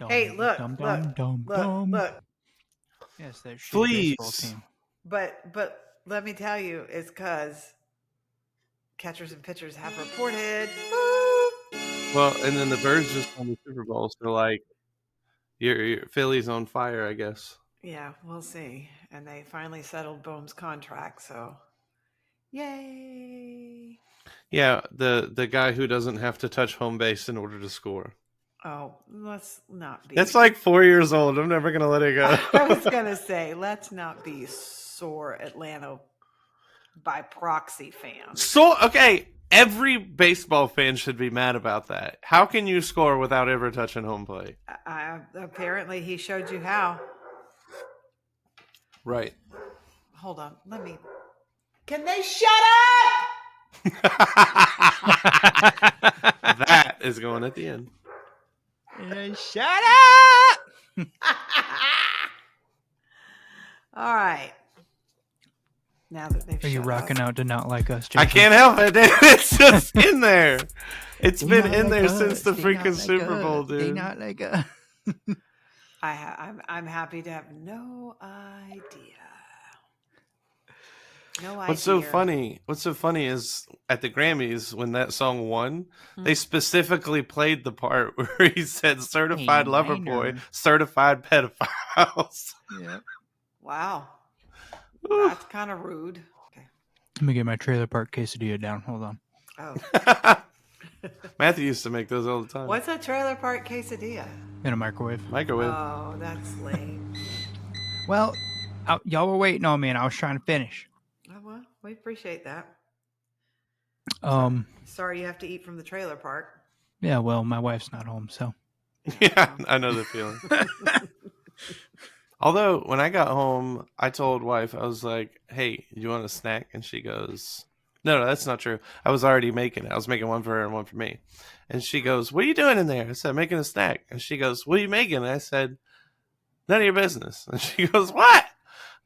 Hey, look. Yes, there's a baseball Fleas. team. But let me tell you, it's because catchers and pitchers have reported. Well, and then the Birds just won the Super Bowl, so like your Philly's on fire, I guess. Yeah, we'll see. And they finally settled Bohm's contract, so yay! Yeah, the guy who doesn't have to touch home base in order to score. Oh, let's not be. That's like 4 years old. I'm never gonna let it go. I was gonna say, let's not be sore Atlanta by proxy fans. So okay, every baseball fan should be mad about that. How can you score without ever touching home plate? Apparently, he showed you how. Right. Hold on, let me. Can they shut up? That is going at the end. Shut up! All right. Now that they've Are you shut rocking up. out to Not Like Us, Jason? I can't help it. It's just in there. It's They been not in like there us. since the They freaking not like Super Bowl, us. They dude. not like us. I'm happy to have no idea. No idea. What's so funny? What's so funny is at the Grammys when that song won, they specifically played the part where he said "certified Hey, lover minor. boy, certified pedophiles." Yep. Wow. That's kind of rude. Okay. Let me get my trailer park quesadilla down. Hold on. Oh. Matthew used to make those all the time. What's a trailer park quesadilla? In a microwave. Microwave. Oh, that's lame. Well, y'all were waiting on me, and I was trying to finish. Oh, well, we appreciate that. Um. Sorry you have to eat from the trailer park. Yeah. Well, my wife's not home, so. Yeah, I know the feeling. Although, when I got home, I told wife, I was like, hey, you want a snack? And she goes, no, that's not true. I was already making it. I was making one for her and one for me. And she goes, what are you doing in there? I said, making a snack. And she goes, what are you making? And I said, none of your business. And she goes, what?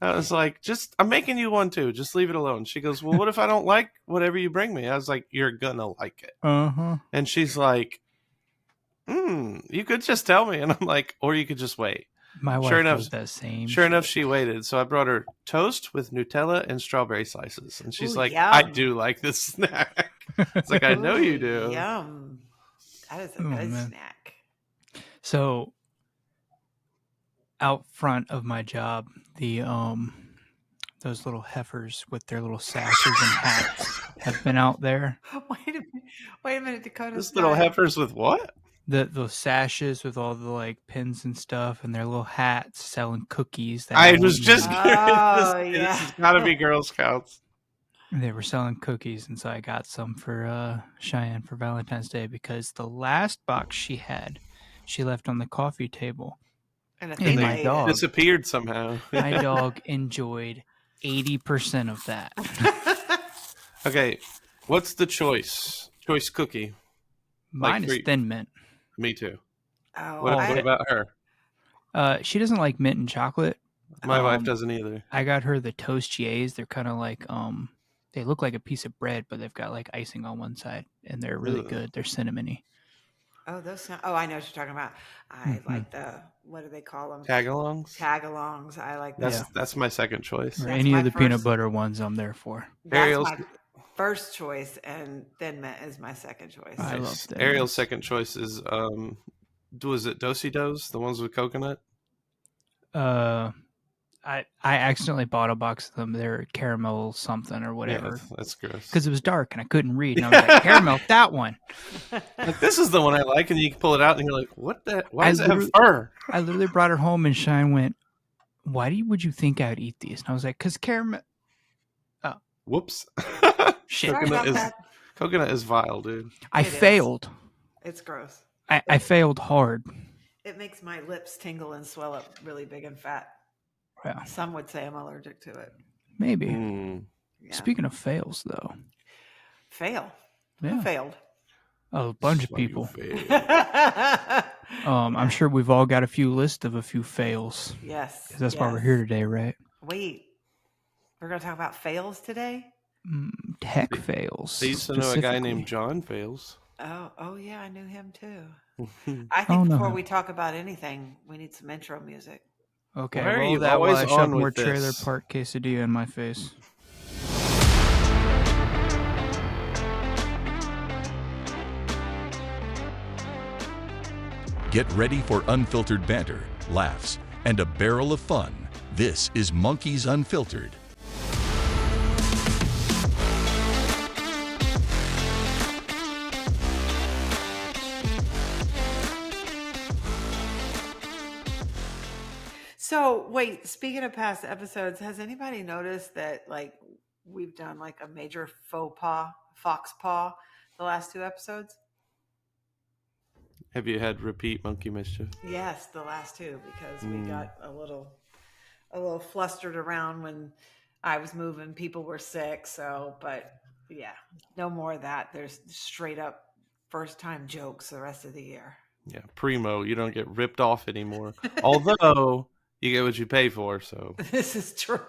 I was like, I'm making you one too. Just leave it alone. She goes, well, what if I don't like whatever you bring me? I was like, you're going to like it. Uh-huh. And she's like, you could just tell me. And I'm like, or you could just wait. My wife does that same. Sure enough, she waited. So I brought her toast with Nutella and strawberry slices. And she's like, yum. I do like this snack. It's like, I know you do. Yum. That is a good snack. So, out front of my job, the those little heifers with their little sashes and hats have been out there. Wait a minute, Dakota. Those little heifers with what? Those sashes with all the like pins and stuff, and their little hats selling cookies. I was just curious. Oh, This yeah. has got to be Girl Scouts. They were selling cookies, and so I got some for Cheyenne for Valentine's Day because the last box she had, she left on the coffee table. And my dog disappeared somehow. My dog enjoyed 80% of that. Okay, what's the choice? Choice cookie. Mine is Thin Mint. Me too. Oh, what about her? She doesn't like mint and chocolate. My wife doesn't either. I got her the Toastiers. They're kind of like they look like a piece of bread, but they've got like icing on one side, and they're really good. They're cinnamony. Oh, those sound. Oh, I know what you're talking about. I like the, what do they call them? Tagalongs. Tagalongs. I like that. That's my second choice. Or any of the peanut butter ones, I'm there for. That's my first choice, and Thin Mint is my second choice. I love that. Ariel's second choice is was it Do-si-dos, the ones with coconut? I accidentally bought a box of them. They're caramel something or whatever. Yeah, that's gross. Because it was dark and I couldn't read. And I was like, caramel, that one. Like, this is the one I like. And you pull it out and you're like, what the? Why does it have fur? I literally brought her home and Shine went, why would you think I would eat these? And I was like, because caramel. Oh. Whoops. Shit. Coconut is vile, dude. I failed. It's gross. I failed hard. It makes my lips tingle and swell up really big and fat. Yeah. Some would say I'm allergic to it. Maybe. Yeah. Speaking of fails, though. Fail? Yeah. Who failed? A bunch of people. I'm sure we've all got a few lists of a few fails. Yes. Because that's why we're here today, right? Wait. We're going to talk about fails today? Tech fails. I used to know a guy named John Fails. Oh yeah, I knew him too. Why I think no. before we talk about anything, we need some intro music. Okay, are roll you that while always I shove on more with trailer this? park quesadilla in my face. Get ready for unfiltered banter, laughs, and a barrel of fun. This is Monkeys Unfiltered. So wait, speaking of past episodes, has anybody noticed that like we've done like a major fox paw, the last 2 episodes? Have you had repeat monkey mischief? Yes, the last 2 because we got a little flustered around when I was moving. People were sick, so but yeah, no more of that. There's straight up first time jokes the rest of the year. Yeah, primo. You don't get ripped off anymore. Although you get what you pay for, so This is true.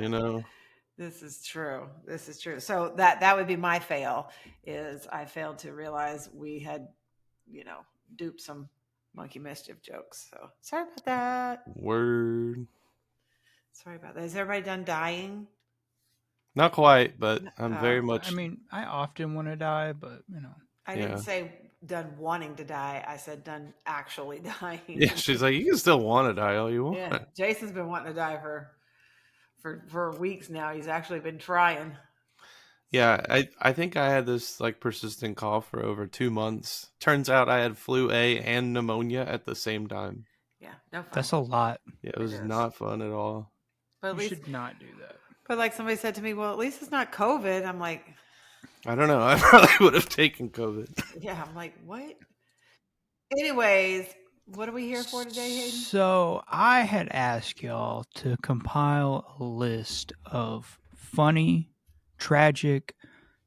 you know. This is true. This is true. So that would be my fail. Is I failed to realize we had, duped some monkey mischief jokes. So sorry about that. Word. Sorry about that. Is everybody done dying? Not quite, but I'm very Oh, much. I mean, I often want to die, but I Yeah. didn't say done wanting to die. I said done actually dying. Yeah, she's like, you can still want to die all you want. Yeah. Jason's been wanting to die for weeks now. He's actually been trying. Yeah, I think I had this like persistent cough for over 2 months. Turns out I had flu A and pneumonia at the same time. Yeah, no fun. that's a lot. Yeah, it was is. not fun at all. But at You least, should not do that. but like somebody said to me, well, at least it's not COVID. I'm like, I don't know. I probably would have taken COVID. yeah. I'm like, what? Anyways, what are we here for today, Hayden? So I had asked y'all to compile a list of funny, tragic,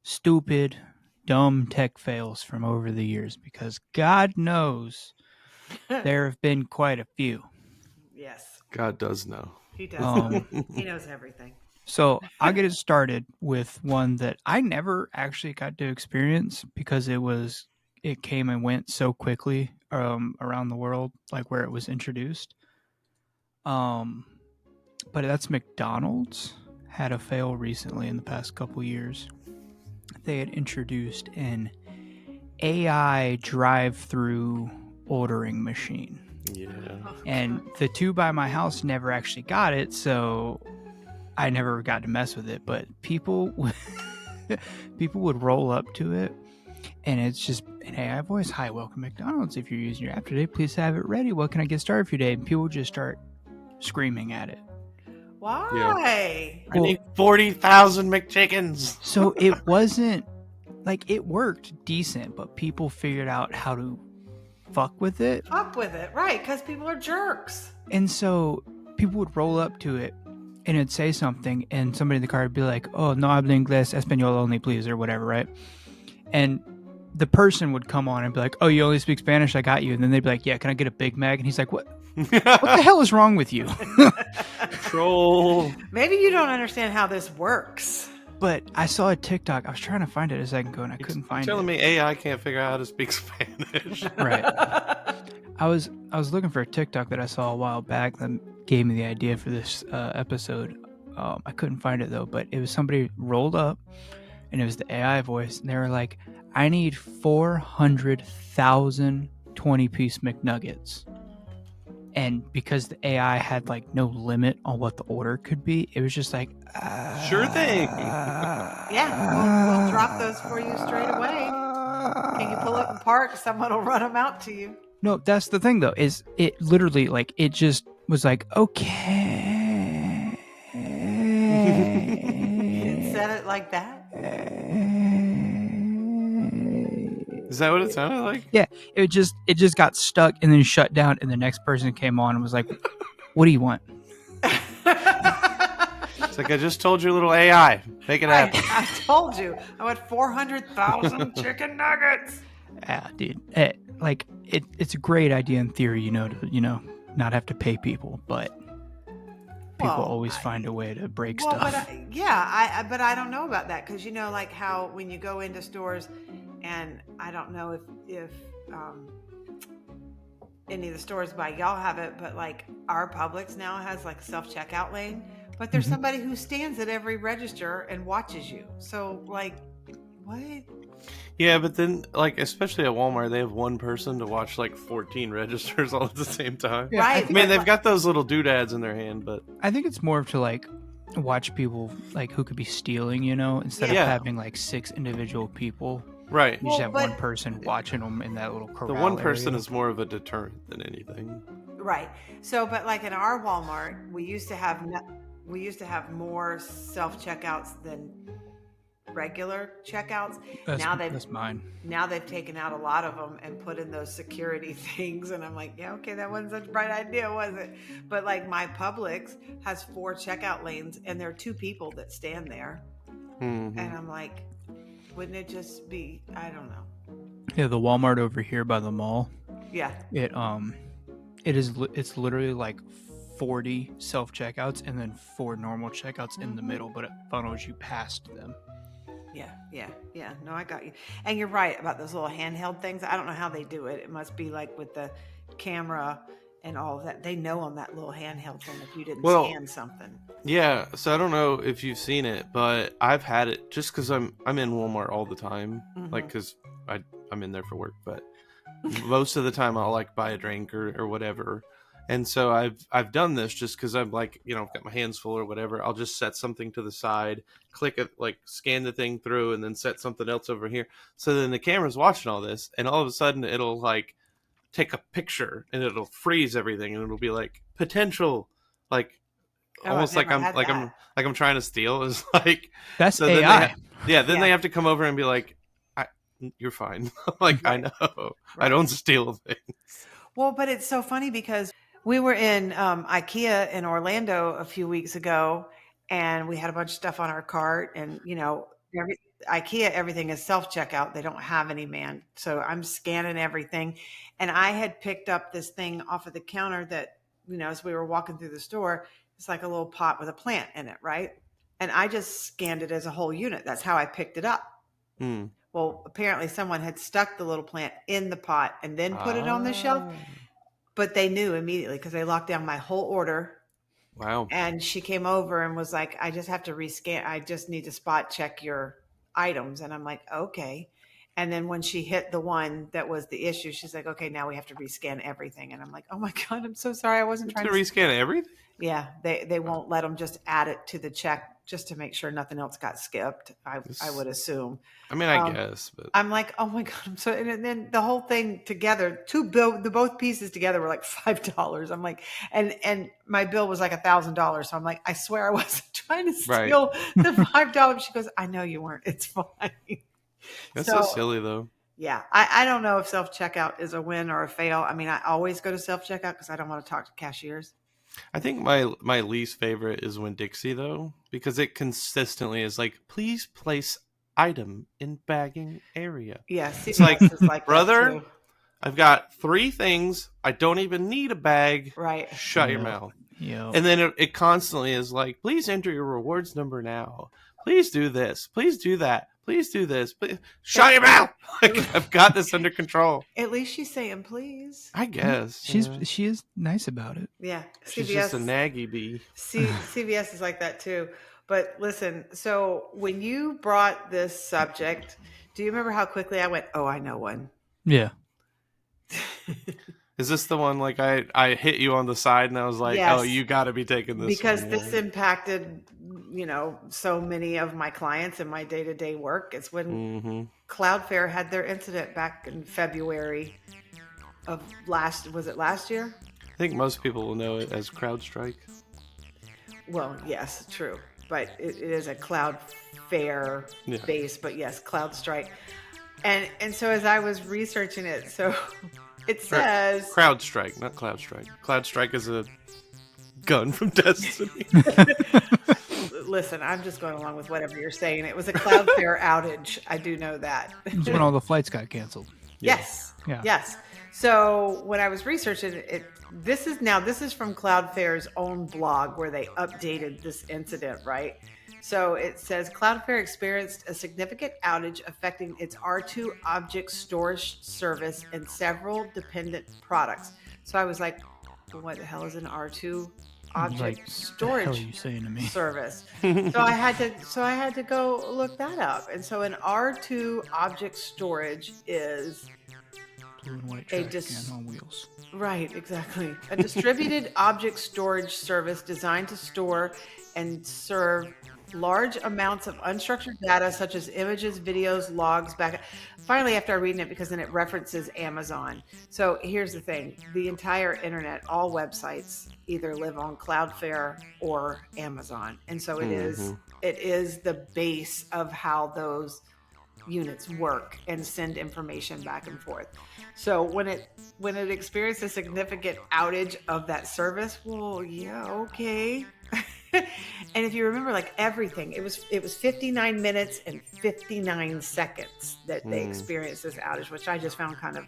stupid, dumb tech fails from over the years because God knows there have been quite a few. Yes, God does know. he does. Um, He knows everything. So I'll get it started with one that I never actually got to experience because it came and went so quickly around the world, like where it was introduced. But that's McDonald's had a fail recently in the past couple years. They had introduced an AI drive-through ordering machine. Yeah. And the 2 by my house never actually got it, so I never got to mess with it. But people would roll up to it, and it's just an AI voice. Hi, welcome McDonald's. If you're using your app today, please have it ready. What can I get started for your day? And people would just start screaming at it. Why? I need 40,000 McChickens. So it wasn't like it worked decent, but people figured out how to fuck with it. Fuck with it, right? Because people are jerks. And so people would roll up to it and it'd say something, and somebody in the car would be like, oh, no hablo inglés, español only, please, or whatever, right? And the person would come on and be like, oh, you only speak Spanish? I got you. And then they'd be like, yeah, can I get a Big Mac? And he's like, what the hell is wrong with you? Troll. Maybe you don't understand how this works. But I saw a TikTok. I was trying to find it a second ago, and I couldn't find Telling it. me AI can't figure out how to speak Spanish. Right. I was looking for a TikTok that I saw a while back that gave me the idea for this episode. I couldn't find it though, but it was somebody rolled up, and it was the AI voice, and they were like, "I need 400,000 20-piece McNuggets." And because the AI had like no limit on what the order could be, it was just like, Sure thing. Yeah, we'll drop those for you straight away. Can you pull up and park? Someone will run them out to you. No, that's the thing though, is it literally like it just was like, okay. It said it like that. Is that what it sounded like? Yeah, it just got stuck and then shut down, and the next person came on and was like, "What do you want?" It's like, I just told you, little AI. Make it happen. I told you. I want 400,000 chicken nuggets. Yeah, dude. It's a great idea in theory, to not have to pay people, but people always find a way to break stuff. But I don't know about that because like how when you go into stores and I don't know if any of the stores by y'all have it, but like our Publix now has like a self-checkout lane, but there's somebody who stands at every register and watches you. So like, what? Yeah, but then, like, especially at Walmart, they have one person to watch like 14 registers all at the same time. Yeah, Right. I mean, they've got those little doodads in their hand, but I think it's more to like watch people like who could be stealing, instead Yeah. of having like 6 individual people. right. You just Well, have one but- person watching them in that little corral. The one person area. is more of a deterrent than anything. Right. So, but like in our Walmart, we used to have more self-checkouts than regular checkouts. That's mine. Now they've taken out a lot of them and put in those security things, and I'm like, yeah, okay, that wasn't such a bright idea, was it? But like my Publix has 4 checkout lanes, and there are 2 people that stand there, Mhm. and I'm like, wouldn't it just be? I don't know. Yeah, the Walmart over here by the mall. Yeah. It's literally like 40 self checkouts and then 4 normal checkouts in the middle, but it funnels you past them. Yeah. No, I got you. And you're right about those little handheld things. I don't know how they do it. It must be like with the camera and all of that. They know on that little handheld thing if you didn't scan something. Yeah, so I don't know if you've seen it, but I've had it just because I'm in Walmart all the time, like because I'm in there for work. But most of the time I'll like buy a drink or whatever, and so I've done this just because I'm like got my hands full or whatever. I'll just set something to the side, click it, like scan the thing through, and then set something else over here. So then the camera's watching all this, and all of a sudden it'll like take a picture and it'll freeze everything, and it'll be like potential like. Oh, Almost I've like never I'm had like that. I'm trying to steal. Is like That's then AI. then Yeah. they have to come over and be like, "You're fine." Like I know, I Right. don't steal things. Well, but it's so funny because we were in IKEA in Orlando a few weeks ago, and we had a bunch of stuff on our cart, and IKEA, everything is self-checkout. They don't have any man. So I'm scanning everything, and I had picked up this thing off of the counter that, as we were walking through the store, it's like a little pot with a plant in it, right? And I just scanned it as a whole unit. That's how I picked it up. Mm. Well, apparently someone had stuck the little plant in the pot and then put it on the shelf, but they knew immediately because they locked down my whole order. Wow. And she came over and was like, I just have to rescan. I just need to spot check your items. And I'm like, okay. And then when she hit the one that was the issue, she's like, okay, now we have to rescan everything. And I'm like, oh my God, I'm so sorry. I wasn't trying To to rescan everything. Yeah, they won't let them just add it to the check just to make sure nothing else got skipped. I would assume. I mean, I guess, but I'm like, oh my God, I'm so. And then the whole thing together, the both pieces together were like $5. I'm like, and my bill was like $1,000. So I'm like, I swear I wasn't trying to steal the $5. She goes, I know you weren't. It's fine. that's so silly though. Yeah, I don't know if self checkout is a win or a fail. I mean, I always go to self checkout because I don't want to talk to cashiers. I think my least favorite is when Dixie though, because it consistently is like, please place item in bagging area. Yeah, It's like, CVS is like that brother, too. I've got 3 things. I don't even need a bag. Right. Shut your Yeah. mouth. Yeah. And then it constantly is like, please enter your rewards number now. Please do this. Please do that. Please do this. Please. Shut your mouth. Like, I've got this under control. At least she's saying please. I guess. She is nice about it. Yeah, She's just a naggy bee. CVS is like that too. But listen, so when you brought this subject, do you remember how quickly I went, oh, I know one? Yeah. Is this the one like I hit you on the side and I was like, Yes. oh, you got to be taking this Because one. this impacted, so many of my clients in my day-to-day work. It's when Cloudflare had their incident back in February of last year? I think most people will know it as CrowdStrike. Well, yes, true. But it is a Cloudflare base, but yes, CloudStrike. And so as I was researching it, so it says CrowdStrike, not CloudStrike. CloudStrike is a gun from Destiny. listen, I'm just going along with whatever you're saying. It was a Cloudflare outage. I do know that. It's when all the flights got canceled. Yes. Yeah. Yes. So when I was researching it, this is from Cloudflare's own blog where they updated this incident, right? So it says Cloudflare experienced a significant outage affecting its R2 object storage service and several dependent products. So I was like, what the hell is an R2 object Like, the storage hell are you saying to me? service? So I had to go look that up. And so an R2 object storage is Blue and white A trash dis- can on wheels. right, exactly. A distributed object storage service designed to store and serve large amounts of unstructured data such as images, videos, logs, back. Finally, after reading it, because then it references Amazon. So here's the thing. The entire internet, all websites either live on Cloudflare or Amazon. And so it is the base of how those units work and send information back and forth. So when it experienced a significant outage of that service, well, yeah, okay. And if you remember, like everything, it was 59 minutes and 59 seconds that they experienced this outage, which I just found kind of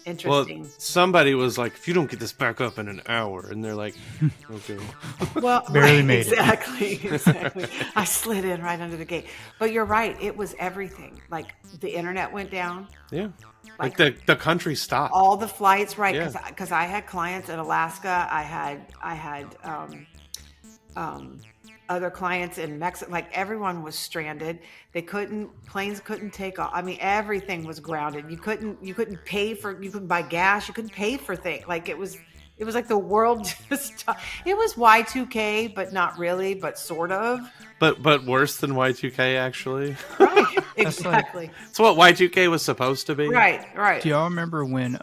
interesting. Well, somebody was like, if you don't get this back up in an hour, and they're like, okay. Well, Barely made it. Exactly. I slid in right under the gate. But you're right. It was everything. Like the internet went down. Yeah. Like the country stopped. All the flights, right? Yeah. Because I had clients in Alaska. I had other clients in Mexico. Like everyone was stranded. Planes couldn't take off. I mean, everything was grounded. You couldn't buy gas. You couldn't pay for things. Like it was like the world just, it was Y2K, but not really, but sort of. But worse than Y2K, actually. Right, exactly. It's what Y2K was supposed to be. Right. Do y'all remember when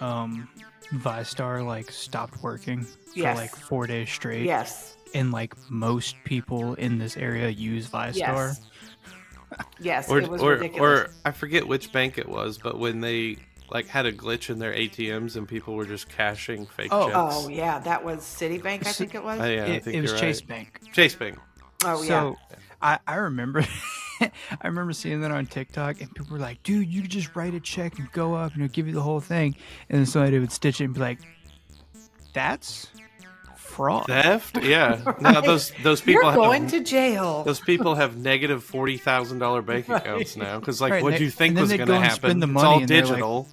ViStar like stopped working for Yes. like 4 days straight? Yes. And like most people in this area use ViStar. Yes, Or, it was or, ridiculous. or I forget which bank it was, but when they like had a glitch in their ATMs and people were just cashing fake checks. Oh, yeah, that was Citibank, I think it was. Yeah, I It think was you're Chase right. Bank. Chase Bank. Oh, yeah. So I remember I remember seeing that on TikTok, and people were like, dude, you could just write a check and go up and it'll give you the whole thing. And then somebody would stitch it and be like, that's fraud. Theft? Yeah. No, those people You're going have to jail. those people have negative $40,000 bank accounts now because like Right, what and do you they- think and then was they'd going go to and spend happen? the It's money all and they're like- digital.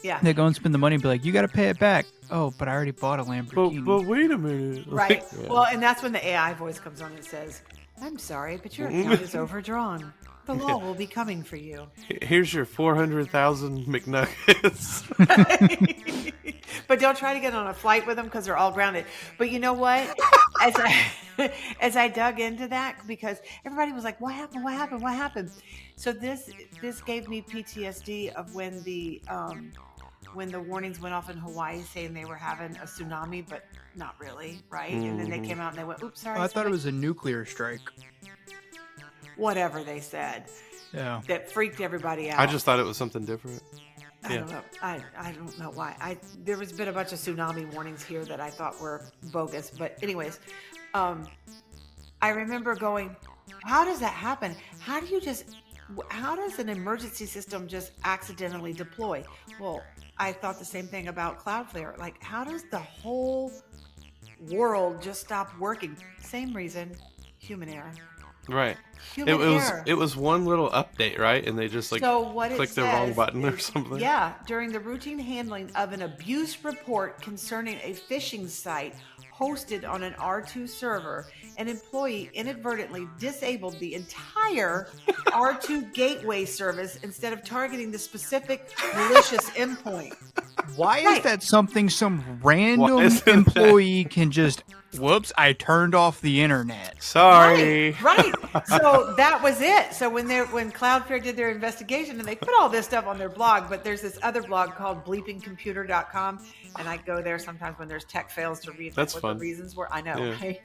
Yeah. They go and spend the money and be like, you got to pay it back. Oh, but I already bought a Lamborghini. But wait a minute. Right. Yeah. Well, and that's when the AI voice comes on and says, I'm sorry, but your account is overdrawn. The law will be coming for you. Here's your 400,000 McNuggets. But don't try to get on a flight with them because they're all grounded. But you know what? As I dug into that, because everybody was like, what happened? What happened? What happened? So this gave me PTSD of when the warnings went off in Hawaii saying they were having a tsunami, but not really, right? And then they came out and they went, oops, sorry. Oh, I thought it was a nuclear strike. Whatever they said. Yeah. That freaked everybody out. I just thought it was something different. I don't know. I don't know why. There was been a bunch of tsunami warnings here that I thought were bogus. But anyways, I remember going, how does that happen? How does an emergency system just accidentally deploy? Well, I thought the same thing about Cloudflare. Like, how does the whole world just stop working? Same reason, human error. Right. Human error. It was one little update, right? And they just like So what it clicked the wrong says button or is- something. Yeah, during the routine handling of an abuse report concerning a phishing site hosted on an R2 server, an employee inadvertently disabled the entire R2 gateway service instead of targeting the specific malicious endpoint. Why is Right. that something some Why random isn't employee can just, whoops, I turned off the internet. Sorry. Right. So that was it. So when Cloudflare did their investigation and they put all this stuff on their blog, but there's this other blog called bleepingcomputer.com, and I go there sometimes when there's tech fails to read That's what fun. the reasons were. I know. Yeah. Right?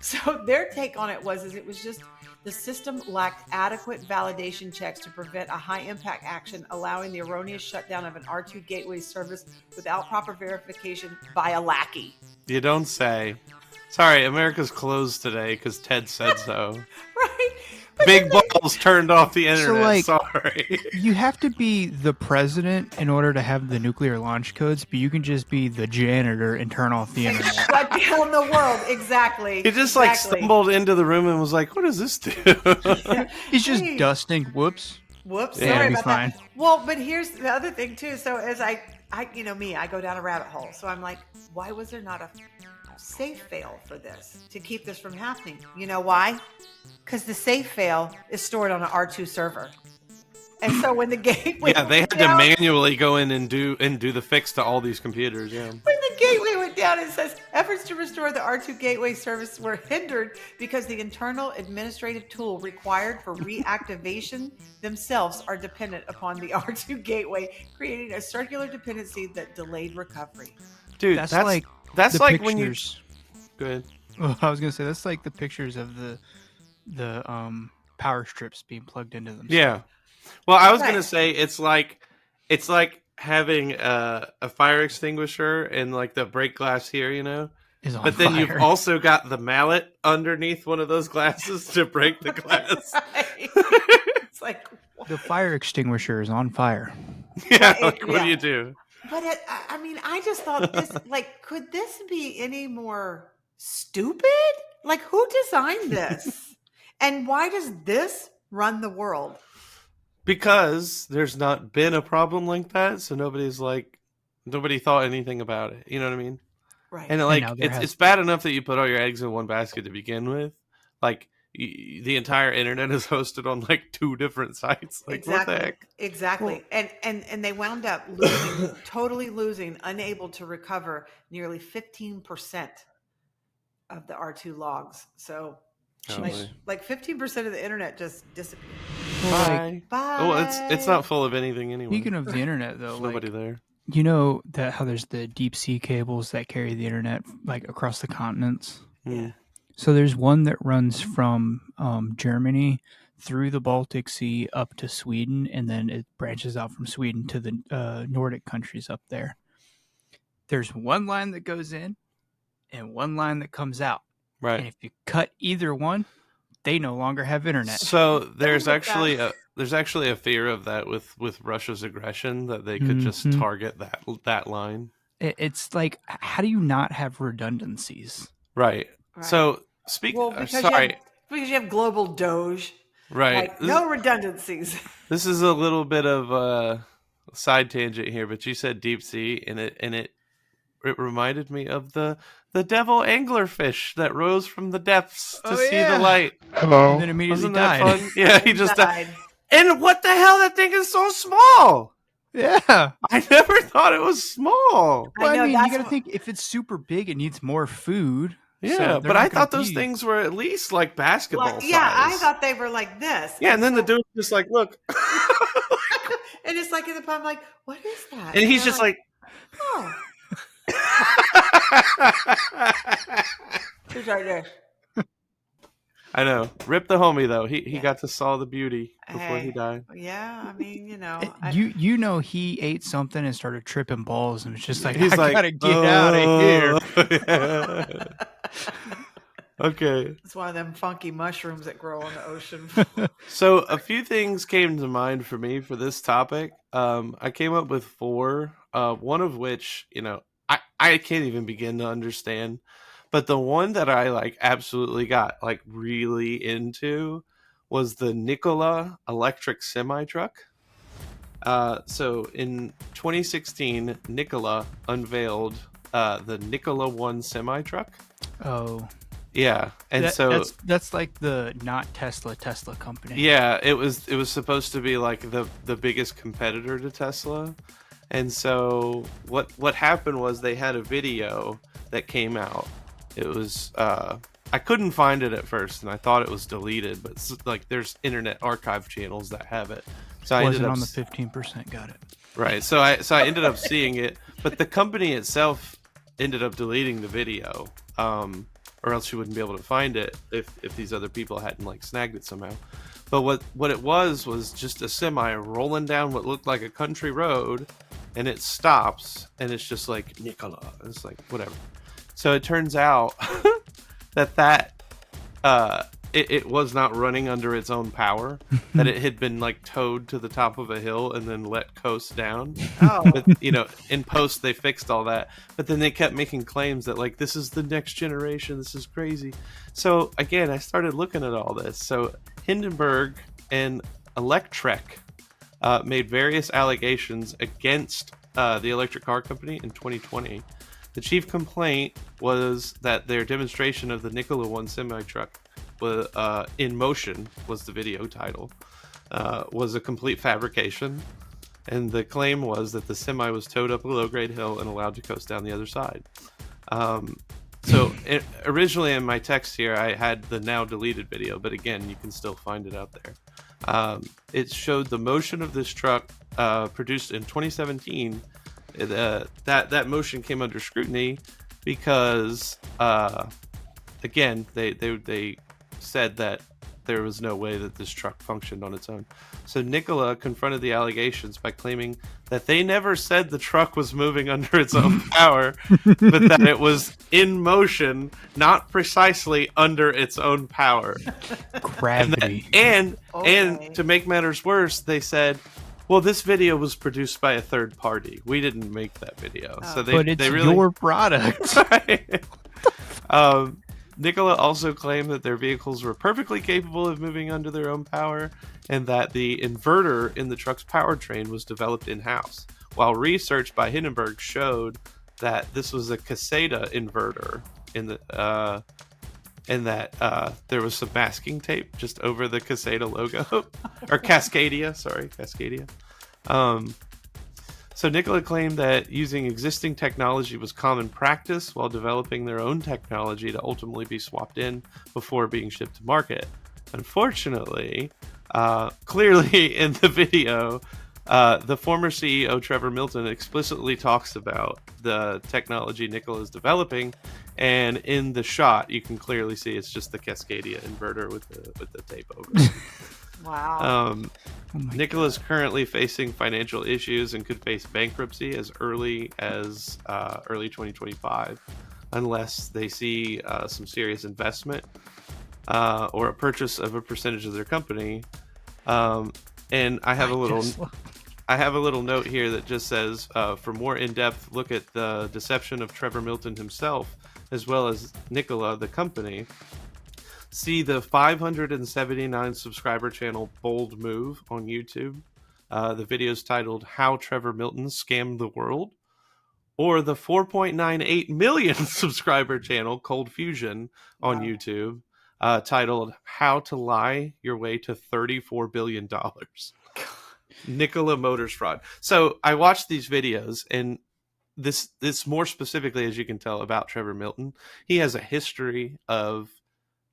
So their take on it was it was just the system lacked adequate validation checks to prevent a high impact action, allowing the erroneous shutdown of an R2 gateway service without proper verification by a lackey. You don't say. Sorry, America's closed today because Ted said so. Right. Big balls turned off the internet. like- Sorry. You have to be the president in order to have the nuclear launch codes, but you can just be the janitor and turn off the internet. Shut down hell in the world? Exactly. He just like stumbled into the room and was like, "What does this do?" He's just Hey. dusting. Whoops. Whoops, Yeah, sorry it'll be about fine. that. Well, but here's the other thing too. So as I you know me, I go down a rabbit hole. So I'm like, why was there not a safe fail for this to keep this from happening? You know why? Because the safe fail is stored on an R2 server. And so when the gateway Yeah, they had to down, manually go in and do the fix to all these computers. Yeah. when the gateway went down, it says efforts to restore the R2 gateway service were hindered because the internal administrative tool required for reactivation themselves are dependent upon the R2 gateway, creating a circular dependency that delayed recovery. Dude, That's that's like that's the like when you. pictures. Go ahead. Oh, I was gonna say that's like the pictures of the power strips being plugged into them. Yeah. Well, I was Right. gonna say it's like having a fire extinguisher and like the break glass here, you know. Is on But then fire. you've also got the mallet underneath one of those glasses to break the glass. It's like, what? The fire extinguisher is on fire. Yeah, Well, like, what do yeah. you do? But I mean, I just thought this, like, could this be any more stupid? Like, who designed this? And why does this run the world? Because there's not been a problem like that, so nobody thought anything about it. You know what I mean? Right. And like, now there has it's bad enough that you put all your eggs in one basket to begin with. Like, the entire internet is hosted on like 2 different sites. Like, what the heck? Exactly. And they wound up losing, totally losing, unable to recover nearly 15% of the R2 logs. So Golly. like 15% of the internet just disappeared. Bye. Bye. Oh, well, it's not full of anything anyway. Speaking of the internet, though, There's like, nobody there. you know that how there's the deep sea cables that carry the internet like across the continents. Hmm. So there's one that runs from Germany through the Baltic Sea up to Sweden, and then it branches out from Sweden to the Nordic countries up there. There's one line that goes in and one line that comes out. Right. And if you cut either one, they no longer have internet. So there's Look at actually that. a fear of that with Russia's aggression, that they could just Mhm. target that line. It's like, how do you not have redundancies? Right. Right. So Well, because you have global Doge. Right. Like, no redundancies. This is a little bit of a side tangent here, but you said deep sea, and it reminded me of the devil anglerfish that rose from the depths to Oh, see yeah. the light. And then immediately Wasn't died. that fun? Yeah, he just died. died. And what the hell? That thing is so small. Yeah. I never thought it was small. Well, I know, mean, you that's got to what- think if it's super big, it needs more food. Yeah, So they're but not I gonna thought those be- things were at least like basketball Like, size. yeah, I thought they were like this. Yeah, and then the dude's just like, look. And it's like in the pub, I'm like, what is that? And he's they're just like, oh, who's right there? I know. Rip the homie, though. He got to saw the beauty before he Hey. died. Yeah, I mean, you know, You know he ate something and started tripping balls and was just like, He's I like, gotta get out of here. here. Okay. it's one of them funky mushrooms that grow in the ocean. So a few things came to mind for me for this topic. I came up with 4, one of which, I can't even begin to understand. But the one that I like absolutely got like really into was the Nikola electric semi truck. So in 2016, Nikola unveiled the Nikola 1 semi truck. Oh, Yeah, and so that's like the not Tesla company. yeah, it was supposed to be like the biggest competitor to Tesla. And so what happened was they had a video that came out. It was I couldn't find it at first, and I thought it was deleted, but like there's Internet Archive channels that have it. So I ended Wasn't up on the 15%. Got it. right. So I ended up seeing it, but the company itself ended up deleting the video, or else you wouldn't be able to find it if these other people hadn't like snagged it somehow. But what it was just a semi rolling down what looked like a country road, and it stops, and it's just like Nikola. It's like whatever. So it turns out that it was not running under its own power, that it had been like towed to the top of a hill and then let coast down. Oh, But in post they fixed all that, but then they kept making claims that like this is the next generation, this is crazy. So again, I started looking at all this. So Hindenburg and Electrek made various allegations against the electric car company in 2020. The chief complaint was that their demonstration of the Nikola 1 semi-truck was, in motion, was the video title, was a complete fabrication. And the claim was that the semi was towed up a low-grade hill and allowed to coast down the other side. Originally in my text here, I had the now deleted video, but again, you can still find it out there. It showed the motion of this truck produced in 2017. That motion came under scrutiny because, again, they said that there was no way that this truck functioned on its own. So Nikola confronted the allegations by claiming that they never said the truck was moving under its own power, but that it was in motion, not precisely under its own power. Gravity. And Okay. to make matters worse, they said, well, this video was produced by a third party. We didn't make that video. So But it's they really... your product. Nikola also claimed that their vehicles were perfectly capable of moving under their own power, and that the inverter in the truck's powertrain was developed in-house, while research by Hindenburg showed that this was a Caseta inverter and that there was some masking tape just over the Caseta logo. Or Cascadia. So Nikola claimed that using existing technology was common practice while developing their own technology to ultimately be swapped in before being shipped to market. Unfortunately, clearly in the video, the former CEO Trevor Milton explicitly talks about the technology Nikola is developing, and in the shot you can clearly see it's just the Cascadia inverter with the tape over it. Wow. Nikola's currently facing financial issues and could face bankruptcy as early as early 2025 unless they see some serious investment or a purchase of a percentage of their company. And I have a little note here that just says, for more in-depth look at the deception of Trevor Milton himself, as well as Nikola, the company, see the 579 subscriber channel Bold Move on YouTube. The video is titled How Trevor Milton Scammed the World. Or the 4.98 million subscriber channel Cold Fusion on YouTube, titled How to Lie Your Way to $34 billion. Nikola Motors Fraud. So I watched these videos, and this more specifically, as you can tell, about Trevor Milton. He has a history of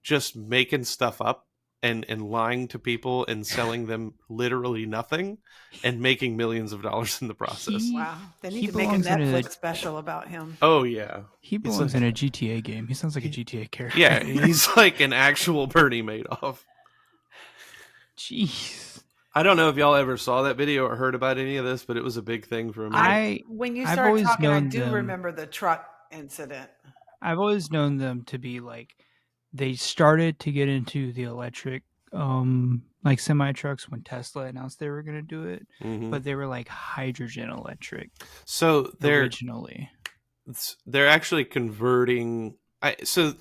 just making stuff up and lying to people and selling them literally nothing and making millions of dollars in the process. Wow. They he need to make a belongs in a- Netflix special about him. Oh, yeah. He belongs in a GTA game. He sounds like a GTA character. Yeah, he's like an actual Bernie Madoff. Jeez. I don't know if y'all ever saw that video or heard about any of this, but it was a big thing for me. When you I've started always talking, I known do them- remember the truck incident. I've always known them to be like, they started to get into the electric like semi trucks when Tesla announced they were going to do it, Mhm. but they were like hydrogen electric So originally. they're actually converting. So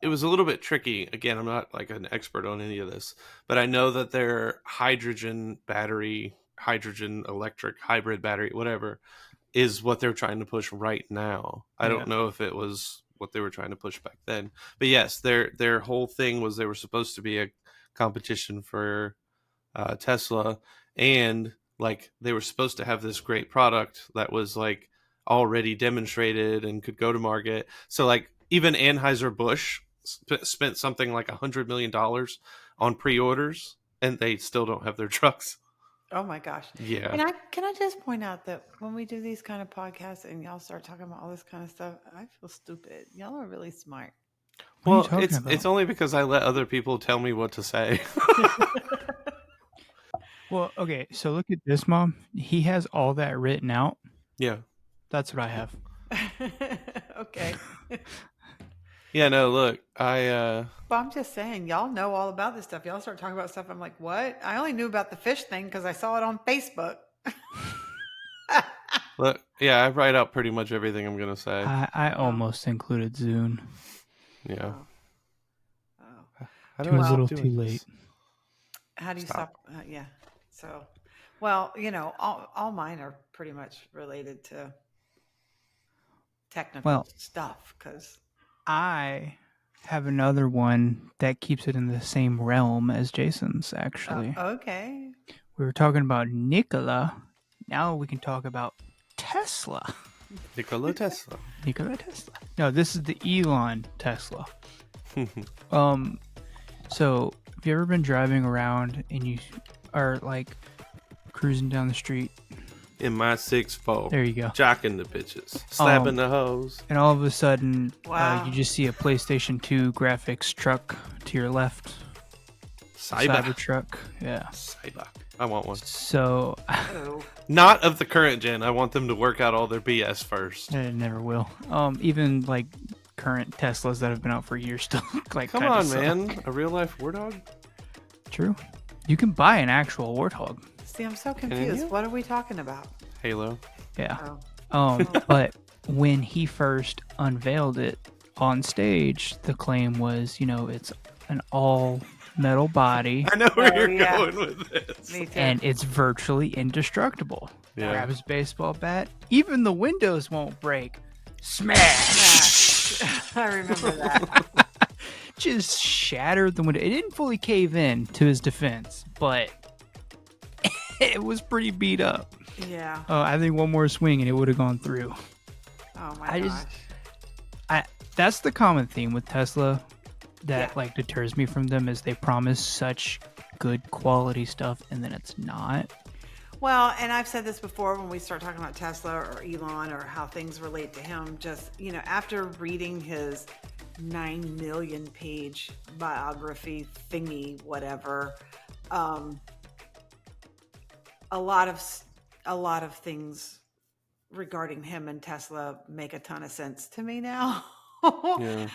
it was a little bit tricky. Again, I'm not like an expert on any of this, but I know that their hydrogen battery, hydrogen electric hybrid battery, whatever, is what they're trying to push right now. I don't know if it was what they were trying to push back then, but yes, their whole thing was they were supposed to be a competition for Tesla, and like they were supposed to have this great product that was like already demonstrated and could go to market. So like even Anheuser-Busch spent something like $100 million on pre-orders, and they still don't have their trucks. Oh my gosh. Yeah. And can I just point out that when we do these kind of podcasts and y'all start talking about all this kind of stuff, I feel stupid. Y'all are really smart. What are you Well, talking about? it's only because I let other people tell me what to say. Well, okay, so look at this, Mom. He has all that written out. Yeah. That's what I have. Okay. Yeah, no, look, I But I'm just saying, y'all know all about this stuff. Y'all start talking about stuff. I'm like, what? I only knew about the fish thing because I saw it on Facebook. look, yeah, I write out pretty much everything I'm gonna say. I almost included Zune. Yeah, Oh. Oh. how do Too I stop little, doing too this? late. How do you Stop. stop? Yeah. So, well, all mine are pretty much related to technical Well, stuff because I have another one that keeps it in the same realm as Jason's, actually. okay. We were talking about Nikola. Now we can talk about Tesla. Nikola Tesla. Nikola Tesla. No, this is the Elon Tesla. So have you ever been driving around and you are like cruising down the street? In my 6'4", There you go. jocking the bitches, slapping the hoes. And all of a sudden, Wow. you just see a PlayStation 2 graphics truck to your left. Cyber. Truck. Yeah. Cyber. I want one. So Oh. Not of the current gen. I want them to work out all their BS first. it never will. Even like current Teslas that have been out for years still like Come kinda on, suck. man. A real life war dog? True. You can buy an actual warthog. See, I'm so you? confused. What are we talking about? Halo. Yeah. Oh. But when he first unveiled it on stage, the claim was, it's an all metal body I know where Oh, you're yeah. going with this. Me too. and it's virtually indestructible. Yeah. Grab his baseball bat, even the windows won't break. Smash! I remember that. Just shattered the window. It didn't fully cave in, to his defense, but it was pretty beat up. Yeah. I think one more swing and it would have gone through. Oh my I gosh. just- That's the common theme with Tesla that Yeah. like deters me from them is they promise such good quality stuff and then it's not. Well, and I've said this before when we start talking about Tesla or Elon or how things relate to him, just, after reading his 9 million page biography thingy, whatever, a lot of things regarding him and Tesla make a ton of sense to me now. Yeah.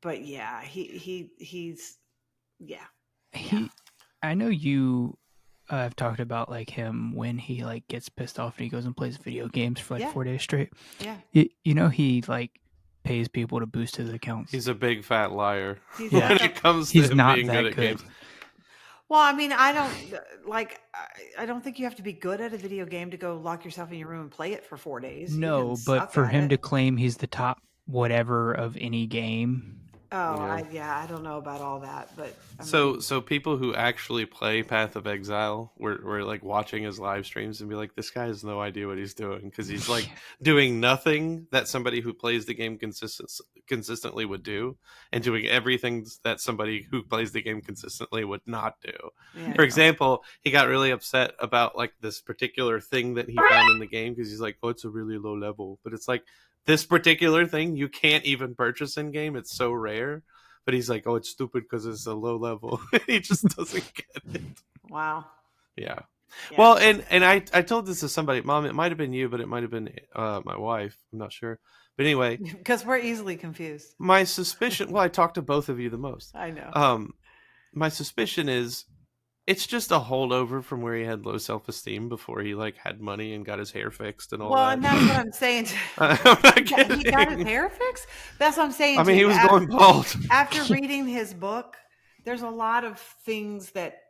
But yeah, he's yeah. I know you have talked about like him when he like gets pissed off and he goes and plays video games for like Yeah. 4 days straight. Yeah. He like pays people to boost his accounts. He's a big fat liar He's Yeah. when not it comes to He's him not being that good at good. games. Well, I mean, I don't think you have to be good at a video game to go lock yourself in your room and play it for 4 days. You No, can but suck for at him it. to claim he's the top whatever of any game. Oh, Yeah. I don't know about all that, but I mean, So people who actually play Path of Exile were like watching his live streams and be like, this guy has no idea what he's doing because he's like doing nothing that somebody who plays the game consistently would do and doing everything that somebody who plays the game consistently would not do. yeah. For example, he got really upset about like this particular thing that he found in the game because he's like, oh, it's a really low level. But it's like, this particular thing you can't even purchase in game. It's so rare. But he's like, oh, it's stupid because it's a low level. He just doesn't get it. Wow. Yeah. Yeah. Well, and I told this to somebody, Mom, it might have been you, but it might have been my wife. I'm not sure. But anyway, Because we're easily confused. my suspicion, well, I talked to both of you the most. I know. My suspicion is it's just a holdover from where he had low self-esteem before he like had money and got his hair fixed and all Well, that. and that's what I'm saying. I'm not He got his kidding. hair fixed? That's what I'm saying. I mean, to he you. was going bald. After reading his book, there's a lot of things that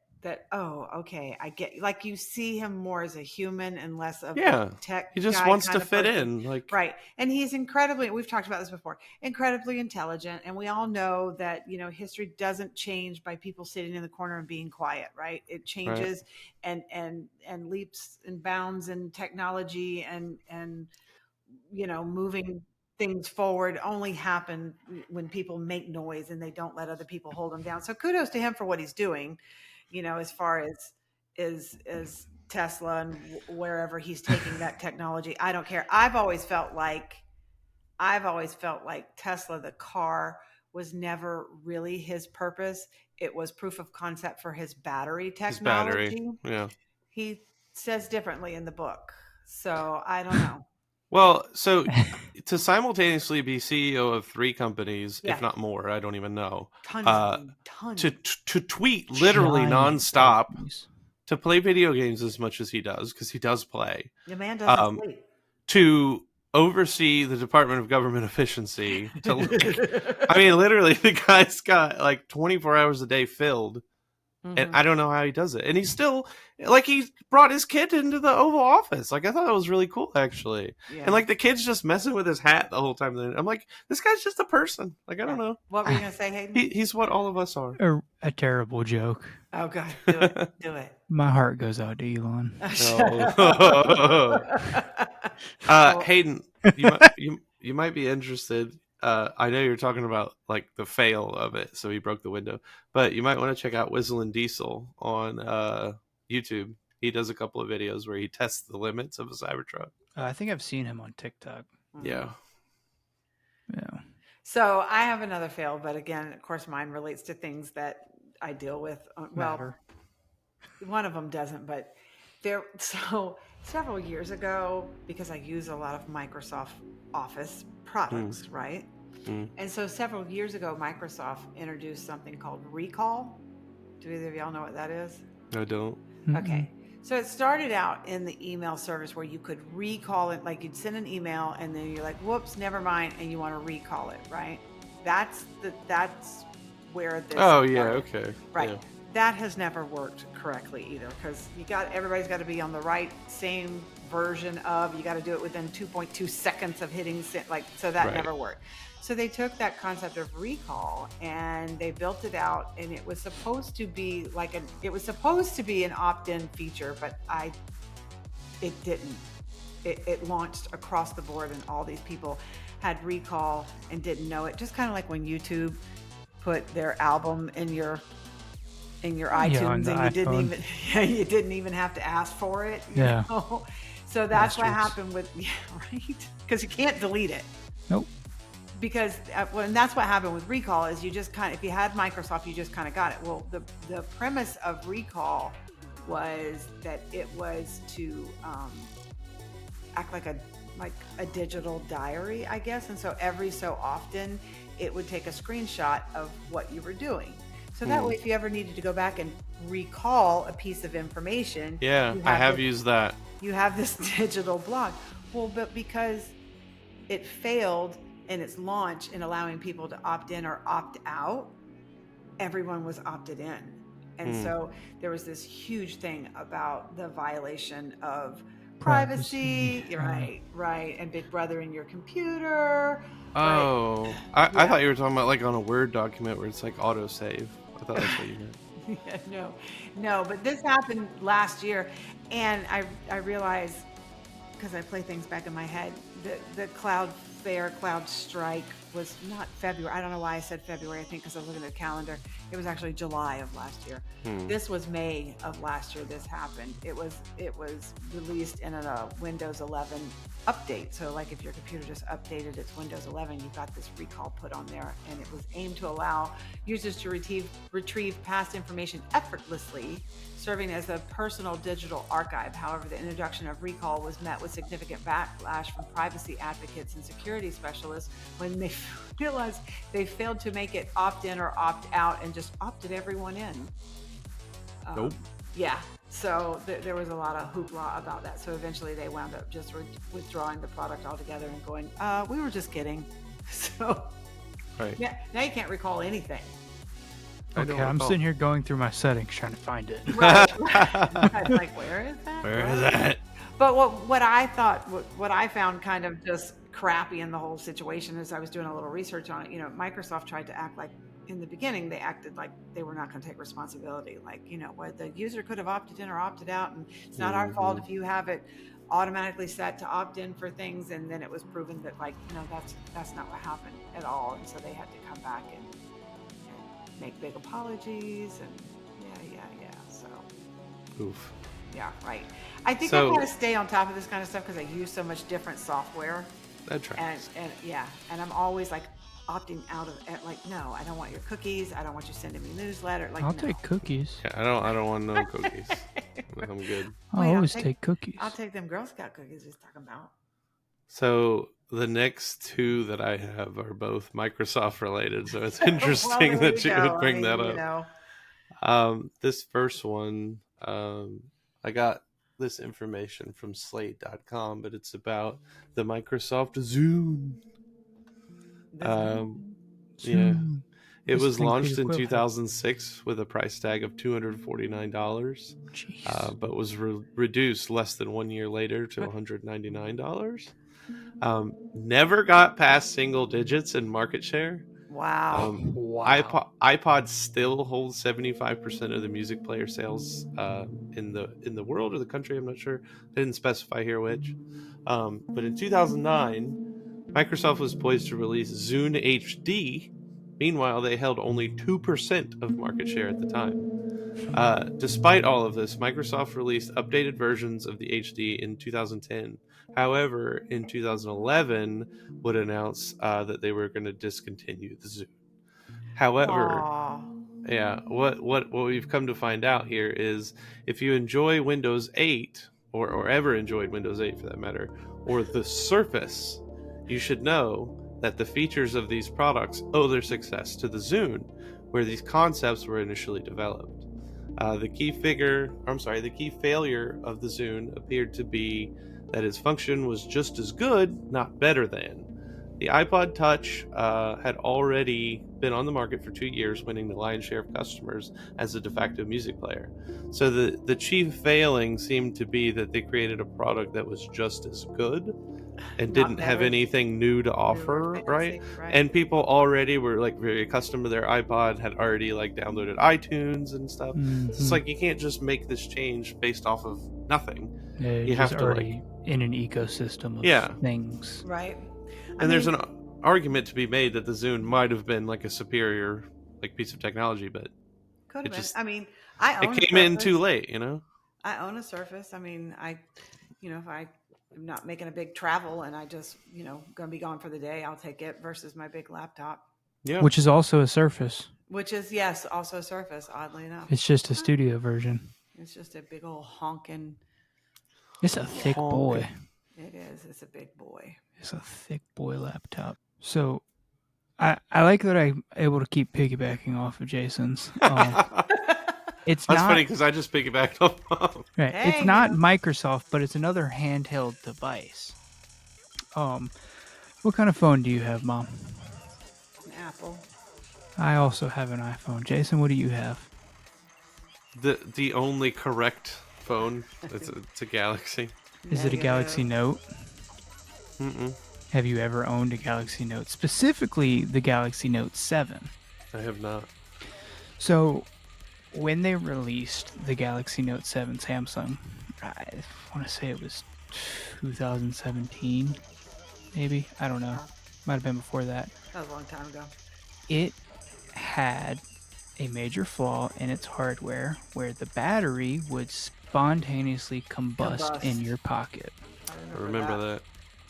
oh, okay, I get, like, you see him more as a human and less of Yeah. a tech He just guy wants kind to of fit person. in. Like, Right. And he's incredibly, we've talked about this before, incredibly intelligent. And we all know that, history doesn't change by people sitting in the corner and being quiet, right? It changes and leaps and bounds in technology and moving things forward only happen when people make noise and they don't let other people hold them down. So kudos to him for what he's doing, as far as Tesla and wherever he's taking that technology. I don't care. I've always felt like Tesla, the car, was never really his purpose. It was proof of concept for his battery technology. his battery. Yeah. He says differently in the book. So I don't know. Well, so to simultaneously be CEO of 3 companies, Yeah. if not more, I don't even know. Tons. To tweet literally Giant nonstop, companies. to play video games as much as he does, because he does play, The man doesn't um, sleep. to oversee the Department of Government Efficiency, to I mean, literally, the guy's got like 24 hours a day filled. And I don't know how he does it. And he's still, like, he brought his kid into the Oval Office. Like, I thought that was really cool, actually. Yeah. And, like, the kid's just messing with his hat the whole time. I'm like, this guy's just a person. Like, I don't know. What were you going to say, Hayden? He's what all of us are. A terrible joke. Oh, God. Do it. Do it. My heart goes out to Elon. Hayden, you might be interested. I know you're talking about like the fail of it, so he broke the window. But you might want to check out Whistling Diesel on YouTube. He does a couple of videos where he tests the limits of a Cybertruck. I think I've seen him on TikTok. Yeah. Yeah. So I have another fail, but again, of course, mine relates to things that I deal with. Well, Matter. one of them doesn't, but so several years ago, because I use a lot of Microsoft Office products, right? And so several years ago, Microsoft introduced something called Recall. Do either of y'all know what that is? I don't. Okay. So it started out in the email service where you could recall it, like you'd send an email and then you're like, whoops, never mind, and you want to recall it, right? That's where this Oh yeah, started. okay. Right. Yeah. That has never worked correctly either, because everybody's got to be on the right same version of, you got to do it within 2.2 seconds of hitting send, so that Right. never worked. So they took that concept of recall and they built it out, and it was supposed to be an opt-in feature, but it didn't. It launched across the board, and all these people had recall and didn't know it. Just kind of like when YouTube put their album in your iTunes, and you didn't even have to ask for it. You know? So that's what happened with, right? Because you can't delete it. Nope. Because and that's what happened with Recall, is you just if you had Microsoft, you just kind of got it. Well, the premise of Recall was that it was to act like a digital diary, I guess. And so every so often it would take a screenshot of what you were doing. So that way, if you ever needed to go back and recall a piece of information, Yeah, I have used that. You have this digital blog. Well, but because it failed in its launch in allowing people to opt in or opt out, everyone was opted in. And so there was this huge thing about the violation of privacy. Right. And Big Brother in your computer. Oh, Right. I thought you were talking about like on a Word document where it's like autosave. I thought that's what you meant. Yeah, no, but this happened last year, and I realized, because I play things back in my head, the Cloud Strike was not February. I don't know why I said February. I think because I was looking at the calendar. It was actually July of last year. This was May of last year. This happened. It was released in a Windows 11 update. So like if your computer just updated its Windows 11, you got this recall put on there, and it was aimed to allow users to retrieve past information effortlessly, serving as a personal digital archive. However, the introduction of recall was met with significant backlash from privacy advocates and security specialists when they realized they failed to make it opt-in or opt-out and just opted everyone in. Nope. Yeah. So there was a lot of hoopla about that. So eventually they wound up just withdrawing the product altogether and going, we were just kidding. So Right. yeah, now you can't recall anything. Okay, I'm sitting here going through my settings trying to find it. Right. Like, where is that? Where is that? But what I found kind of just crappy in the whole situation, as I was doing a little research on it, Microsoft tried to act like, in the beginning, they acted like they were not going to take responsibility. Like, what the user could have opted in or opted out, and it's not our fault if you have it automatically set to opt in for things. And then it was proven that, that's not what happened at all. And so they had to come back and make big apologies, and yeah. So, Oof. yeah, right. I think I got to stay on top of this kind of stuff because I use so much different software. That tracks. And I'm always like opting out of it. Like, no, I don't want your cookies. I don't want you sending me newsletter. Like, I'll no. take cookies. Yeah, I don't want no cookies. I'm good. I'll always take cookies. I'll take them Girl Scout cookies he's talking about. So the next two that I have are both Microsoft related, so it's interesting there that you you would go. bring I mean, that you up. know. This first one, I got this information from Slate.com, but it's about the Microsoft Zune. Um, yeah, Soon. it This was thing pretty launched in quick. 2006 with a price tag of $249, Jeez. but was reduced less than 1 year later to $199. Never got past single digits in market share. Wow. Wow. iPod still holds 75% of the music player sales in the world or the country. I'm not sure. They didn't specify here which. But in 2009, Microsoft was poised to release Zune HD. Meanwhile, they held only 2% of market share at the time. Despite all of this, Microsoft released updated versions of the HD in 2010. However, in 2011, would announce that they were going to discontinue the Zune. However, Aw. yeah, what we've come to find out here is if you enjoy Windows 8 or ever enjoyed Windows 8 for that matter, or the Surface, you should know that the features of these products owe their success to the Zune, where these concepts were initially developed. The key failure of the Zune appeared to be that its function was just as good, not better than. The iPod Touch had already been on the market for 2 years, winning the lion's share of customers as a de facto music player. So the chief failing seemed to be that they created a product that was just as good and Not didn't have better, anything new to new or offer, right? fancy, right? And people already were like very accustomed to their iPod, had already like downloaded iTunes and stuff. So it's Mhm. like you can't just make this change based off of nothing. Yeah, You just have to already in an ecosystem of Yeah. things. Right. And there's an argument to be made that the Zune might have been like a superior like piece of technology, but could it have been. just I mean, I it own a came in too Surface. late, you know? I own a Surface. I mean, if I am not making a big travel and I just, going to be gone for the day, I'll take it versus my big laptop, Yeah. Which is also a Surface. which is, yes, also a Surface, oddly enough. It's just a studio version. It's just a big old honking. It's a thick boy. It is. It's a big boy. It's a thick boy laptop. So I like that I'm able to keep piggybacking off of Jason's. It's That's not funny because I just piggybacked off. right. Hey, It's not Microsoft, but it's another handheld device. What kind of phone do you have, Mom? An Apple. I also have an iPhone. Jason, what do you have? The only correct phone. It's a Galaxy. Is it a Galaxy Note? Mm-mm. Have you ever owned a Galaxy Note? Specifically, the Galaxy Note 7. I have not. So, when they released the Galaxy Note 7 Samsung, I want to say it was 2017, maybe? I don't know. Might have been before that. That was a long time ago. It had a major flaw in its hardware where the battery would spontaneously combust in your pocket. I remember that.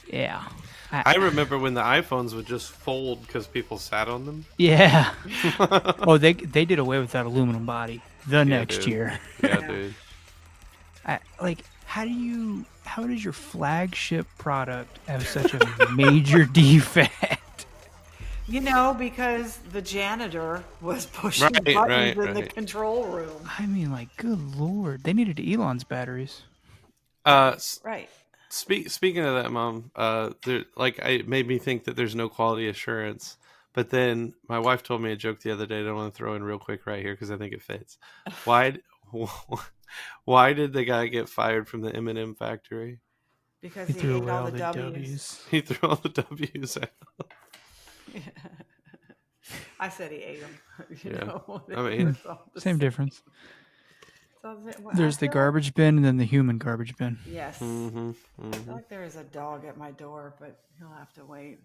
Yeah. I remember when the iPhones would just fold because people sat on them. Yeah. Oh, they did away with that aluminum body the next dude. year. Yeah, dude. How does your flagship product have such a major defect? Because the janitor was pushing Right, buttons right, in the right. control room. I mean, like, good lord. They needed Elon's batteries. Right. Speaking of that, Mom, it made me think that there's no quality assurance. But then my wife told me a joke the other day that I want to throw in real quick right here because I think it fits. Why did the guy get fired from the M&M factory? Because He he threw ate away all the W's. He threw all the W's out. I said he ate them. Yeah. I mean, Same difference. Well, There's the garbage bin and then the human garbage bin. Yes. mm-hmm, I mm-hmm. feel like there is a dog at my door, but he'll have to wait.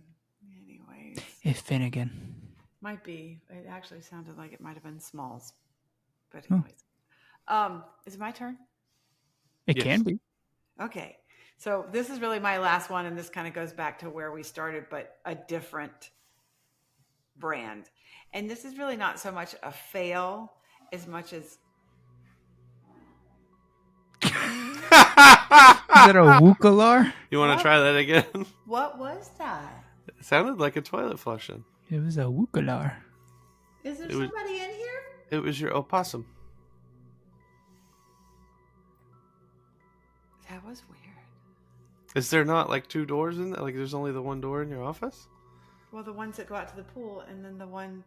Anyways. It's Finnegan. Might be. It actually sounded like it might have been Smalls. But Oh. anyways. Is it my turn? It Yes. can be. Okay. So this is really my last one, and this kind of goes back to where we started, but a different brand. And this is really not so much a fail as much as that a Wookalar? You want What? to try that again? What was that? It sounded like a toilet flushing. It was a Wookalar. Is there It was- somebody in here? It was your opossum. That was weird. Is there not like 2 doors in there? Like there's only the one door in your office? Well, the ones that go out to the pool, and then the one.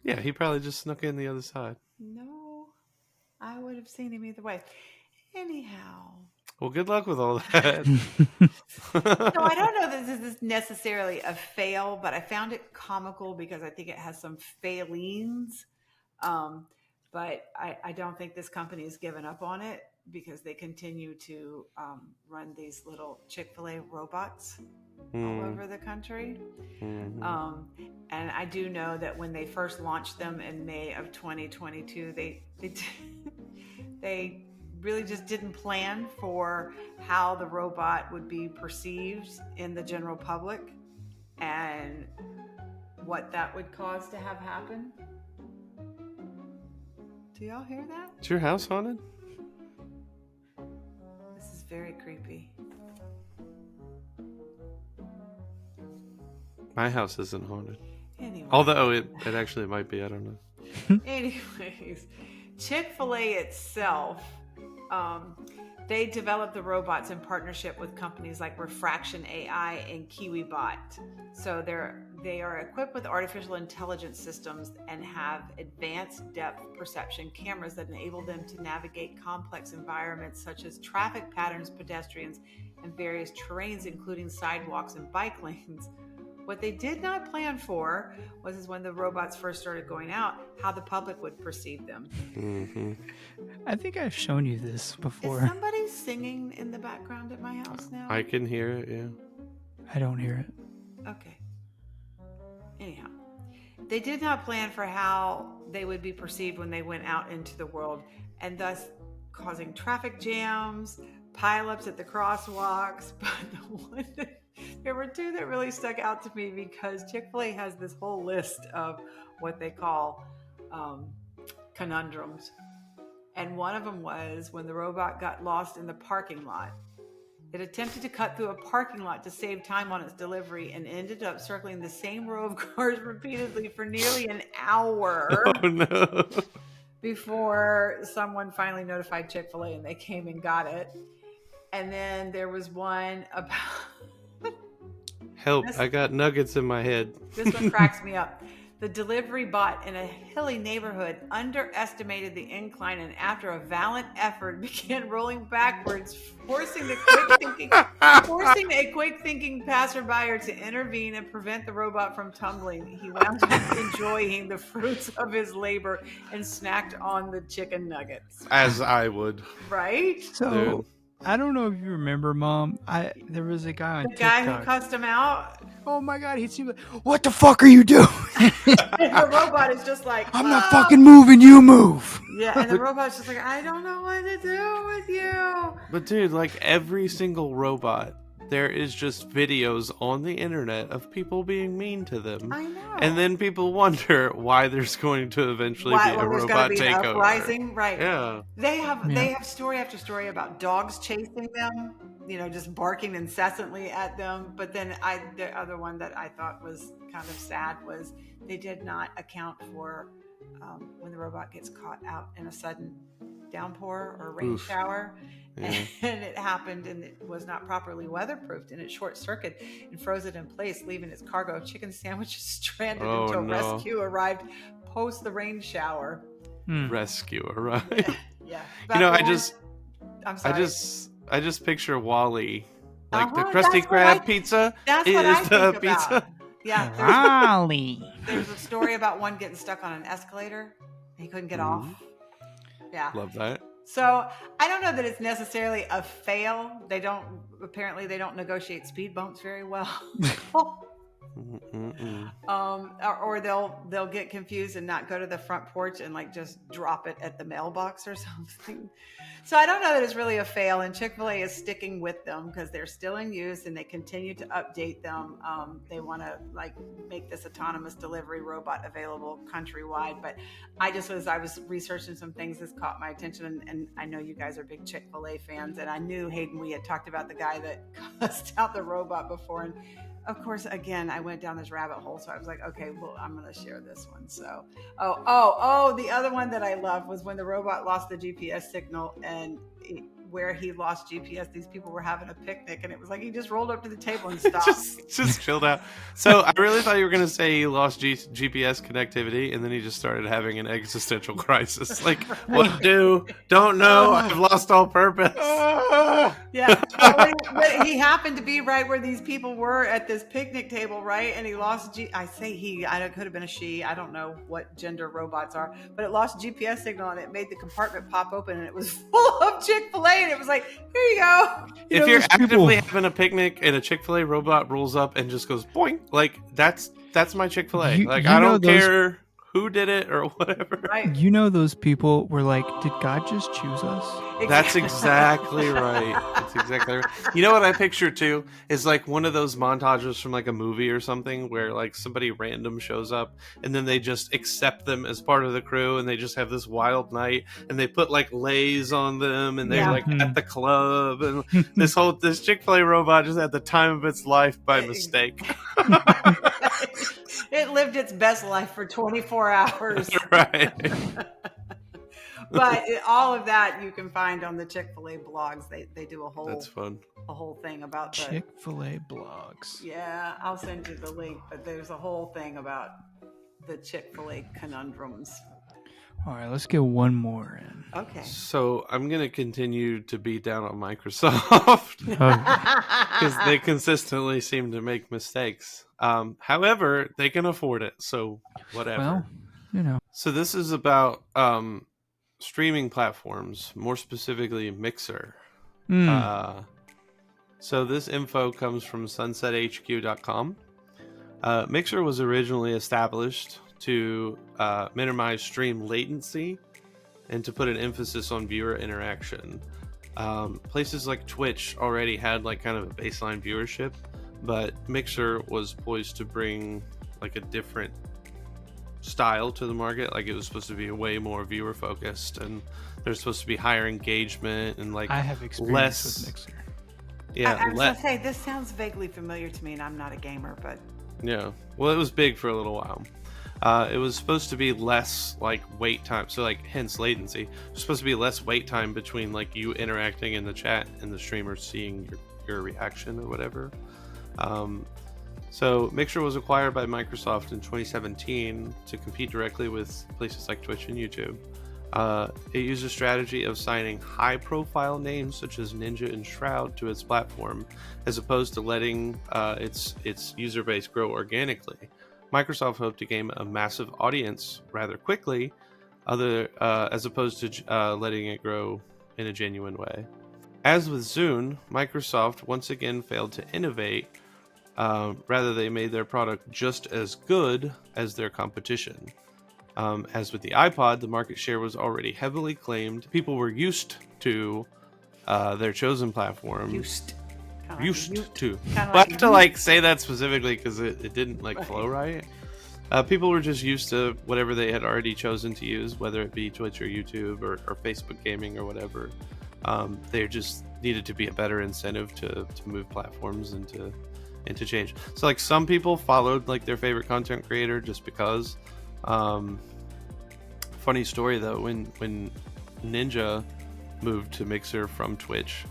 Yeah, he probably just snuck in the other side. No, I would have seen him either way. Anyhow. Well, good luck with all that. No, I don't know that this is necessarily a fail, but I found it comical because I think it has some failings. But I don't think this company has given up on it because they continue to run these little Chick-fil-A robots all over the country. And I do know that when they first launched them in May of 2022, they really just didn't plan for how the robot would be perceived in the general public and what that would cause to have happen. Do y'all hear that? Is your house haunted? This is very creepy. My house isn't haunted. Anyway. Although it actually might be. I don't know. Anyways, Chick-fil-A itself, they developed the robots in partnership with companies like Refraction AI and KiwiBot. So they are equipped with artificial intelligence systems and have advanced depth perception cameras that enable them to navigate complex environments such as traffic patterns, pedestrians, and various terrains, including sidewalks and bike lanes. What they did not plan for was when the robots first started going out, how the public would perceive them. Mm-hmm. I think I've shown you this Is before. somebody singing in the background at my house now? I can hear it. Yeah. I don't hear it. Okay. Anyhow, they did not plan for how they would be perceived when they went out into the world, and thus causing traffic jams, pileups at the crosswalks. But there were 2 that really stuck out to me because Chick-fil-A has this whole list of what they call conundrums. And one of them was when the robot got lost in the parking lot. It attempted to cut through a parking lot to save time on its delivery and ended up circling the same row of cars repeatedly for nearly an hour Oh no. before someone finally notified Chick-fil-A and they came and got it. And then there was one about... Help, I got nuggets in my head. This one cracks me up. The delivery bot in a hilly neighborhood underestimated the incline and after a valiant effort began rolling backwards, forcing a quick-thinking passerby to intervene and prevent the robot from tumbling. He wound up enjoying the fruits of his labor and snacked on the chicken nuggets. As I would. Right? So Dude. I don't know if you remember, Mom. There was a guy on The guy TikTok. who cussed him out. Oh my God, he'd seem like, "What the fuck are you doing?" The robot is just like, I'm not fucking moving. You move. Yeah, and the robot's just like, I don't know what to do with you. But dude, like every single robot, there is just videos on the internet of people being mean to them. I know. And then people wonder why there's going to eventually be a there's gonna robot be an takeover. uprising, right? Yeah. They have story after story about dogs chasing them, just barking incessantly at them. But then the other one that I thought was kind of sad was they did not account for when the robot gets caught out in a sudden downpour or rain shower. Yeah. And it happened and it was not properly weatherproofed and it short circuited and froze it in place, leaving its cargo of chicken sandwiches stranded until rescue arrived post the rain shower. Rescuer, right? Yeah. I'm sorry. I just picture Wall-E. Like the Krusty Krab pizza That's what I is the think pizza. about. Yeah. Raleigh. There's a story about one getting stuck on an escalator. And he couldn't get off. Yeah. Love that. So I don't know that it's necessarily a fail. Apparently they don't negotiate speed bumps very well. Or they'll get confused and not go to the front porch and like just drop it at the mailbox or something. So I don't know that it's really a fail, and Chick-fil-A is sticking with them because they're still in use and they continue to update them. They want to like make this autonomous delivery robot available countrywide. But I was researching some things that caught my attention, and I know you guys are big Chick-fil-A fans, and I knew, Hayden, we had talked about the guy that cussed out the robot before, and of course, again, I went down this rabbit hole, so I was like, okay, well, I'm going to share this one. So, the other one that I loved was when the robot lost the GPS signal, and where he lost GPS, these people were having a picnic, and it was like he just rolled up to the table and stopped. just chilled out. So I really thought you were going to say he lost GPS connectivity, and then he just started having an existential crisis. Like, what do? Don't know. I've lost all purpose. Yeah, but he happened to be right where these people were at this picnic table, right? And he lost. I say he. It could have been a she. I don't know what gender robots are, but it lost GPS signal, and it made the compartment pop open, and it was full of Chick-fil-A, and it was like, here you go. If you're actively having a picnic and a Chick-fil-A robot rolls up and just goes boing, like that's my Chick-fil-A. Like I don't care who did it or whatever. Right. You know, those people were like, did God just choose us? That's exactly right. That's exactly right. You know what I picture too is like one of those montages from like a movie or something where like somebody random shows up and then they just accept them as part of the crew and they just have this wild night and they put like lays on them and they're like at the club and this Chick-fil-A robot just had the time of its life by mistake. It lived its best life for 24 hours. Right. But all of that you can find on the Chick-fil-A blogs. They do a whole That's fun. A whole thing about the Chick-fil-A blogs. Yeah, I'll send you the link, but there's a whole thing about the Chick-fil-A conundrums. All right, let's get one more in. Okay. So I'm going to continue to beat down on Microsoft because they consistently seem to make mistakes. However, they can afford it, so whatever. Well, you know. So this is about streaming platforms, more specifically Mixer. So this info comes from sunsethq.com. Mixer was originally established to minimize stream latency and to put an emphasis on viewer interaction. Places like Twitch already had like kind of a baseline viewership, but Mixer was poised to bring like a different style to the market. Like it was supposed to be way more viewer focused, and there's supposed to be higher engagement and like I have experience with Mixer. Yeah, I was gonna say this sounds vaguely familiar to me, and I'm not a gamer, but yeah. Well, it was big for a little while. It was supposed to be less like wait time, so like hence latency. It was supposed to be less wait time between like you interacting in the chat and the streamer seeing your reaction or whatever. So Mixer was acquired by Microsoft in 2017 to compete directly with places like Twitch and YouTube. It used a strategy of signing high-profile names such as Ninja and Shroud to its platform, as opposed to letting its user base grow organically. Microsoft hoped to gain a massive audience rather quickly, as opposed to letting it grow in a genuine way. As with Zune, Microsoft once again failed to innovate. Rather, they made their product just as good as their competition. As with the iPod, the market share was already heavily claimed. People were used to their chosen platform. Used to. Well, I have to like say that specifically because it didn't like flow right. People were just used to whatever they had already chosen to use, whether it be Twitch or YouTube or Facebook gaming or whatever. There just needed to be a better incentive to move platforms and to change. So like some people followed like their favorite content creator just because. Funny story though, when Ninja moved to Mixer from Twitch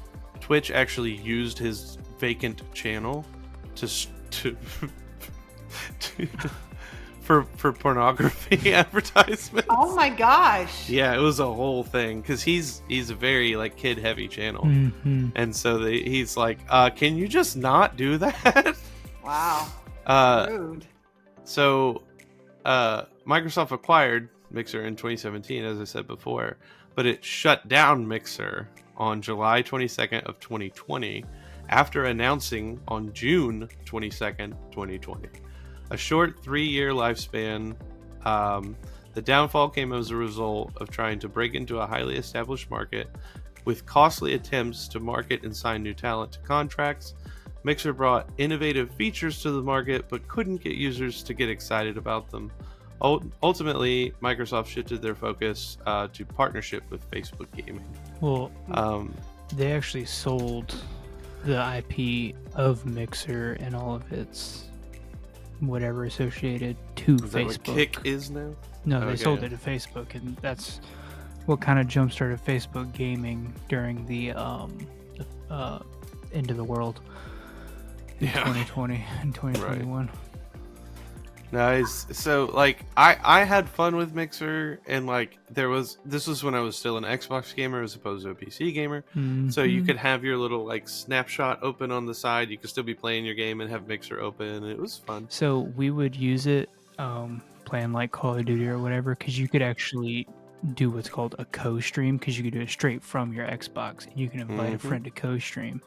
actually used his vacant channel for pornography advertisements. Oh my gosh! Yeah, it was a whole thing because he's a very like kid heavy channel, and so he's like, can you just not do that? Wow. Rude. So, Microsoft acquired Mixer in 2017, as I said before, but it shut down Mixer on July 22nd of 2020 after announcing on June 22nd, 2020. A short 3-year lifespan. The downfall came as a result of trying to break into a highly established market with costly attempts to market and sign new talent to contracts. Mixer brought innovative features to the market but couldn't get users to get excited about them. Ultimately, Microsoft shifted their focus to partnership with Facebook Gaming. Well, they actually sold the IP of Mixer and all of its whatever associated to Is Facebook. that what Kick is now? No, they Okay. sold it to Facebook, and that's what kind of jump-started Facebook gaming during the end of the world in 2020 and 2021. Nice. So, like, I had fun with Mixer, and like, this was when I was still an Xbox gamer as opposed to a PC gamer. So you could have your little like snapshot open on the side. You could still be playing your game and have Mixer open. And it was fun. So we would use it playing like Call of Duty or whatever, because you could actually do what's called a co-stream, because you could do it straight from your Xbox, and you can invite a friend to co-stream.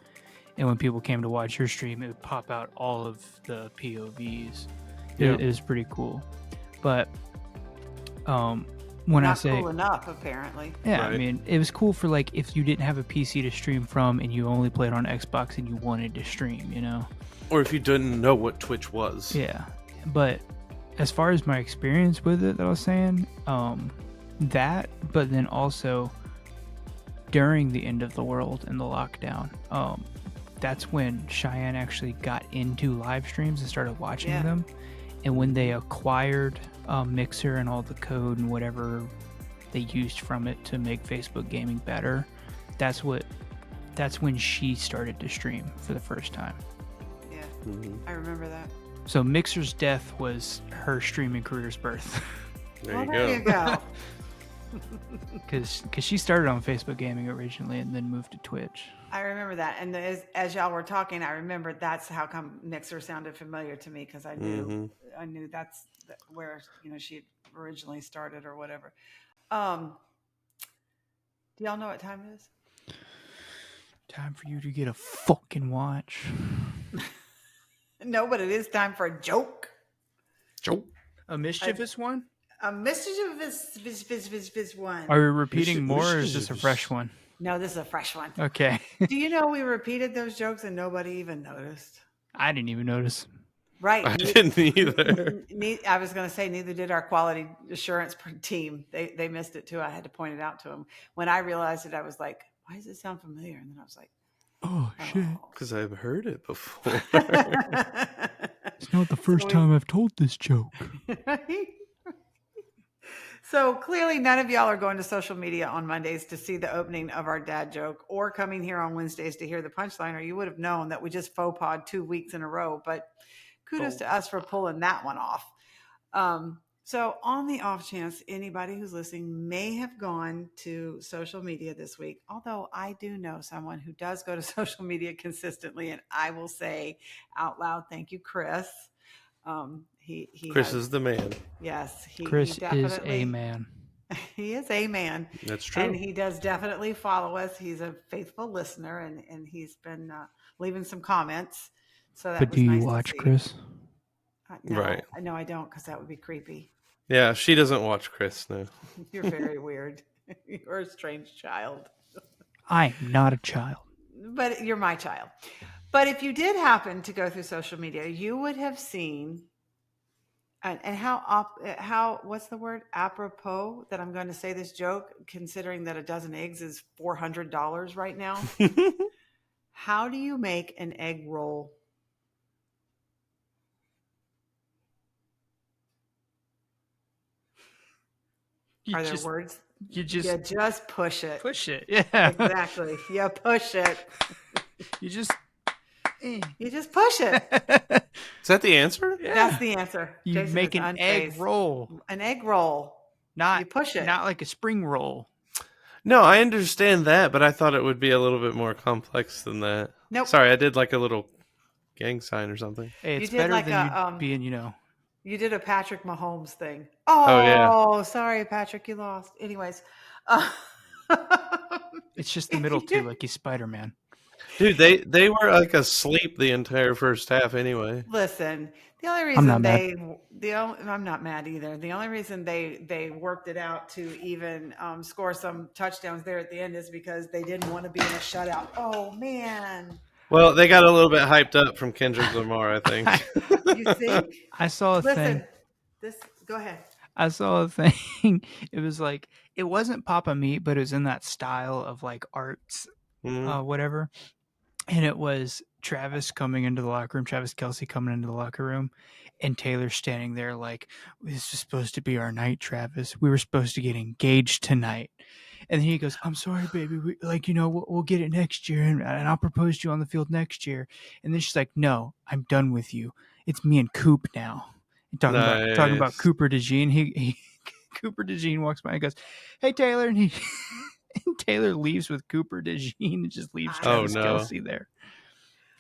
And when people came to watch your stream, it would pop out all of the POVs. Yeah. It was pretty cool. But when I Not say cool enough, apparently. yeah, I Right. mean, it was cool for like if you didn't have a PC to stream from and you only played on Xbox and you wanted to stream, you know. Or if you didn't know what Twitch was. Yeah, but as far as my experience with it, that I was saying, that, but then also during the end of the world and the lockdown, that's when Cheyenne actually got into live streams and started watching Yeah. them. And when they acquired Mixer and all the code and whatever they used from it to make Facebook gaming better, that's when she started to stream for the first time. Yeah, Mhm. I remember that. So Mixer's death was her streaming career's birth. There Well, you there go. you go. Because she started on Facebook gaming originally and then moved to Twitch. I remember that. And as y'all were talking, I remembered that's how come Mixer sounded familiar to me, because I knew that's where she originally started or whatever. Do y'all know what time it is? Time for you to get a fucking watch. No, but it is time for a joke. A mischievous one? A mischievous one. Are we repeating more, or is this a fresh one? No, this is a fresh one. Okay. Do you know we repeated those jokes and nobody even noticed? I didn't even notice. Right. I didn't either. I was going to say neither did our quality assurance team. They missed it too. I had to point it out to them. When I realized it, I was like, why does it sound familiar? And then I was like, Oh, shit. Because I've heard it before. It's not the first time I've told this joke. So clearly none of y'all are going to social media on Mondays to see the opening of our dad joke, or coming here on Wednesdays to hear the punchline, or you would have known that we just faux pod 2 weeks in a row. But kudos to us for pulling that one off. So on the off chance anybody who's listening may have gone to social media this week, although I do know someone who does go to social media consistently, and I will say out loud, thank you, Chris. Chris is the man. Yes, Chris he is definitely a man. He is a man. That's true. And he does definitely follow us. He's a faithful listener, and he's been leaving some comments. So that But was do you nice to watch see. Chris? No, Right. No, I don't, because that would be creepy. Yeah, she doesn't watch Chris, no. You're very weird. You're a strange child. I'm not a child. But you're my child. But if you did happen to go through social media, you would have seen, and how what's the word, apropos that I'm going to say this joke, considering that a dozen eggs is $400 right now. How do you make an egg roll? Are there words? You just You just push it. push it. Yeah. Exactly. You push it. You just You just push it. Is that the answer? That's the answer. You Jason make is an egg unfazed. roll. An egg roll. Not You push it. Not like a spring roll. No, I understand that, but I thought it would be a little bit more complex than that. Nope. Sorry, I did like a little gang sign or something. Hey, You it's did better like than a, you being, You did a Patrick Mahomes thing. Oh, yeah. Oh, sorry, Patrick, you lost. Anyways. it's just the middle two, like he's Spider-Man. Dude, they were like asleep the entire first half anyway. Listen, the only I'm reason not mad. I'm not mad either. The only reason they worked it out to even score some touchdowns there at the end is because they didn't want to be in a shutout. Oh man, Well, they got a little bit hyped up from Kendrick Lamar, I think. you think? I saw a thing. Listen, this. Go ahead. I saw a thing. It was like it wasn't Papa Meat, but it was in that style of like arts, Mhm. whatever. And it was Travis coming into the locker room, Travis Kelsey coming into the locker room, and Taylor standing there like, "This was supposed to be our night, Travis. We were supposed to get engaged tonight." And then he goes, "I'm sorry, baby. We'll get it next year, and I'll propose to you on the field next year." And then she's like, "No, I'm done with you. It's me and Coop now." And talking about Nice. Cooper DeJean. He Cooper DeJean walks by and goes, "Hey, Taylor," and he. And Taylor leaves with Cooper DeJean and just leaves I Travis no. Kelsey there.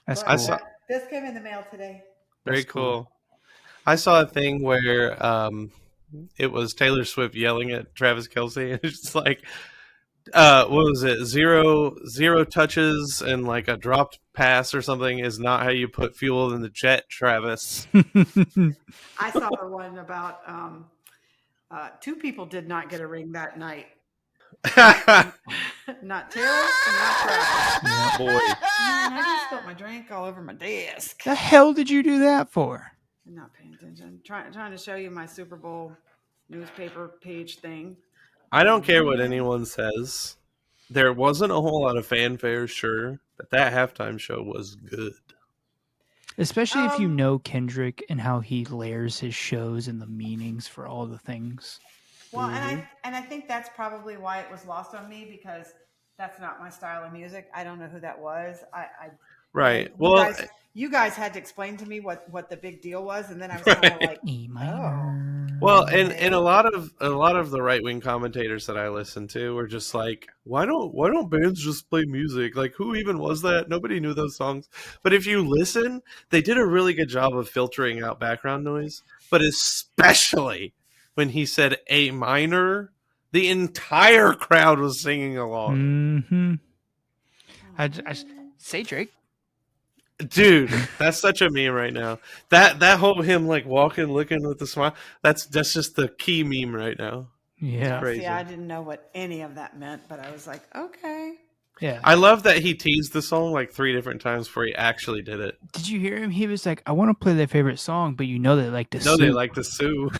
That's Look, I cool. saw this came in the mail today. very That's cool. I saw a thing where it was Taylor Swift yelling at Travis Kelsey. It's just like what was it? Zero touches and like a dropped pass or something is not how you put fuel in the jet, Travis. I saw the one about two people did not get a ring that night. Not Taylor and not Travis. Boy. Man, I just spilled my drink all over my desk. The hell did you do that for? I'm not paying attention. Trying to show you my Super Bowl newspaper page thing. I don't care what anyone says. There wasn't a whole lot of fanfare, sure, but that halftime show was good. Especially if you know Kendrick and how he layers his shows and the meanings for all the things. Well, and I think that's probably why it was lost on me because that's not my style of music. I don't know who that was. Right. Well, you guys had to explain to me what the big deal was, and then I was kind of like, E minor. Well, and a lot of the right wing commentators that I listen to were just like, why don't bands just play music? Like, who even was that? Nobody knew those songs. But if you listen, they did a really good job of filtering out background noise. But especially when he said A minor, the entire crowd was singing along. Mm-hmm. I say Drake. Dude, that's such a meme right now. That whole him like walking, looking with the smile. That's just the key meme right now. Yeah. Crazy. See, I didn't know what any of that meant, but I was like, okay. Yeah. I love that he teased the song like 3 different times before he actually did it. Did you hear him? He was like, "I want to play their favorite song, but you know they like to No, sue." they like to sue.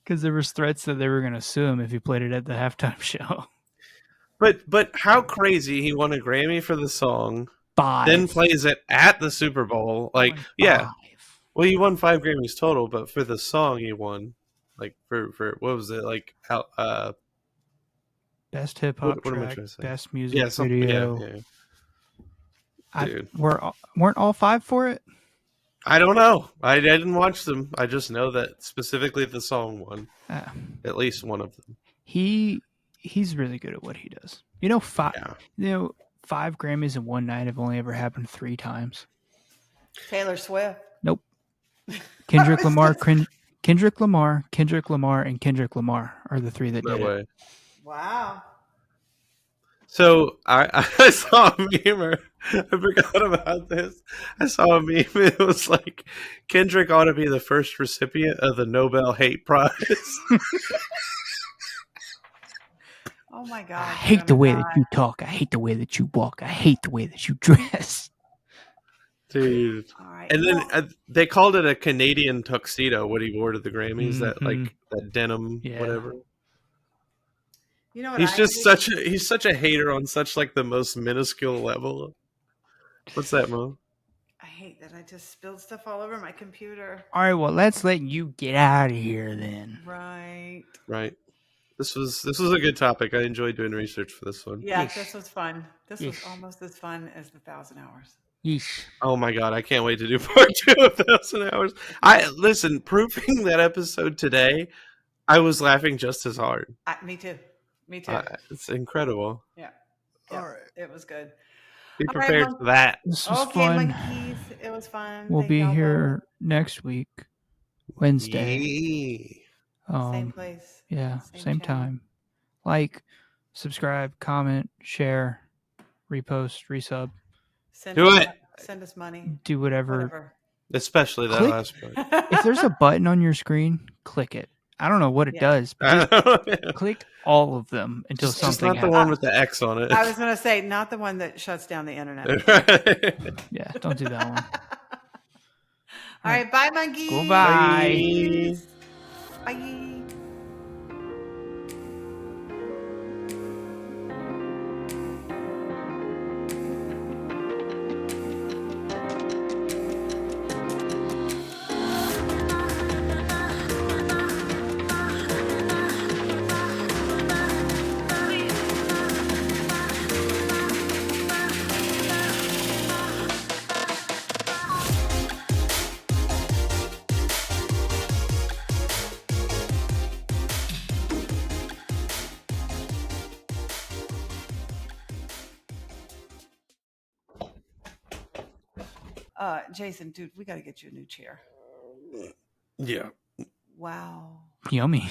Because there was threats that they were going to sue him if he played it at the halftime show. But how crazy he won a Grammy for the song, 5. then plays it at the Super Bowl. Like, Won yeah. 5. Well, he won 5 Grammys total, but for the song he won, like for what was it like? Best hip hop What am I track, trying to say? best music video. Yeah. Dude, Weren't all 5 for it? I don't know. I didn't watch them. I just know that specifically the song won. At least one of them. He's really good at what he does. 5 Yeah. 5 Grammys in one night have only ever happened 3 times. Taylor Swift. Nope. Kendrick Lamar, Kendrick Lamar, Kendrick Lamar, and Kendrick Lamar are the 3 that No did way. it. Wow. So I saw a meme. I forgot about this. I saw a meme. It was like Kendrick ought to be the first recipient of the Nobel Hate Prize. Oh my God. I hate the way that you talk. I hate the way that you walk. I hate the way that you dress. Dude. All right. And then they called it a Canadian tuxedo, what he wore to the Grammys, that denim, whatever. You know what? He's just such a hater on such like the most minuscule level. What's that, Mo? I hate that I just spilled stuff all over my computer. All right, well, let's let you get out of here then. Right. Right. This was a good topic. I enjoyed doing research for this one. Yeah, Yeesh. this was fun. This was Yeesh. almost as fun as the 1,000 Hours. Yeesh. Oh my god, I can't wait to do part 2 of 1,000 Hours. Listen, proofing that episode today, I was laughing just as hard. Me too. Me too. It's incredible. Yeah. All right. It was good. Be All right, prepared for that. This was Okay, fun. monkeys. It was fun. We'll Thank be y'all here next week, Wednesday. Yeah. Same place. Yeah, Same same channel. time. Like, subscribe, comment, share. repost, resub, Send Do us, it. Send us money. do whatever. Whatever. Especially that Click- last part. If there's a button on your screen, click it. I don't know what it Yeah. does, but just click all of them until Just something not the happens. one with the X on it. I was going to say, not the one that shuts down the internet. Yeah, don't do that one. All right, bye, monkeys. Goodbye. Bye. Bye. Jason, dude, we got to get you a new chair. Yeah. Wow. Yummy.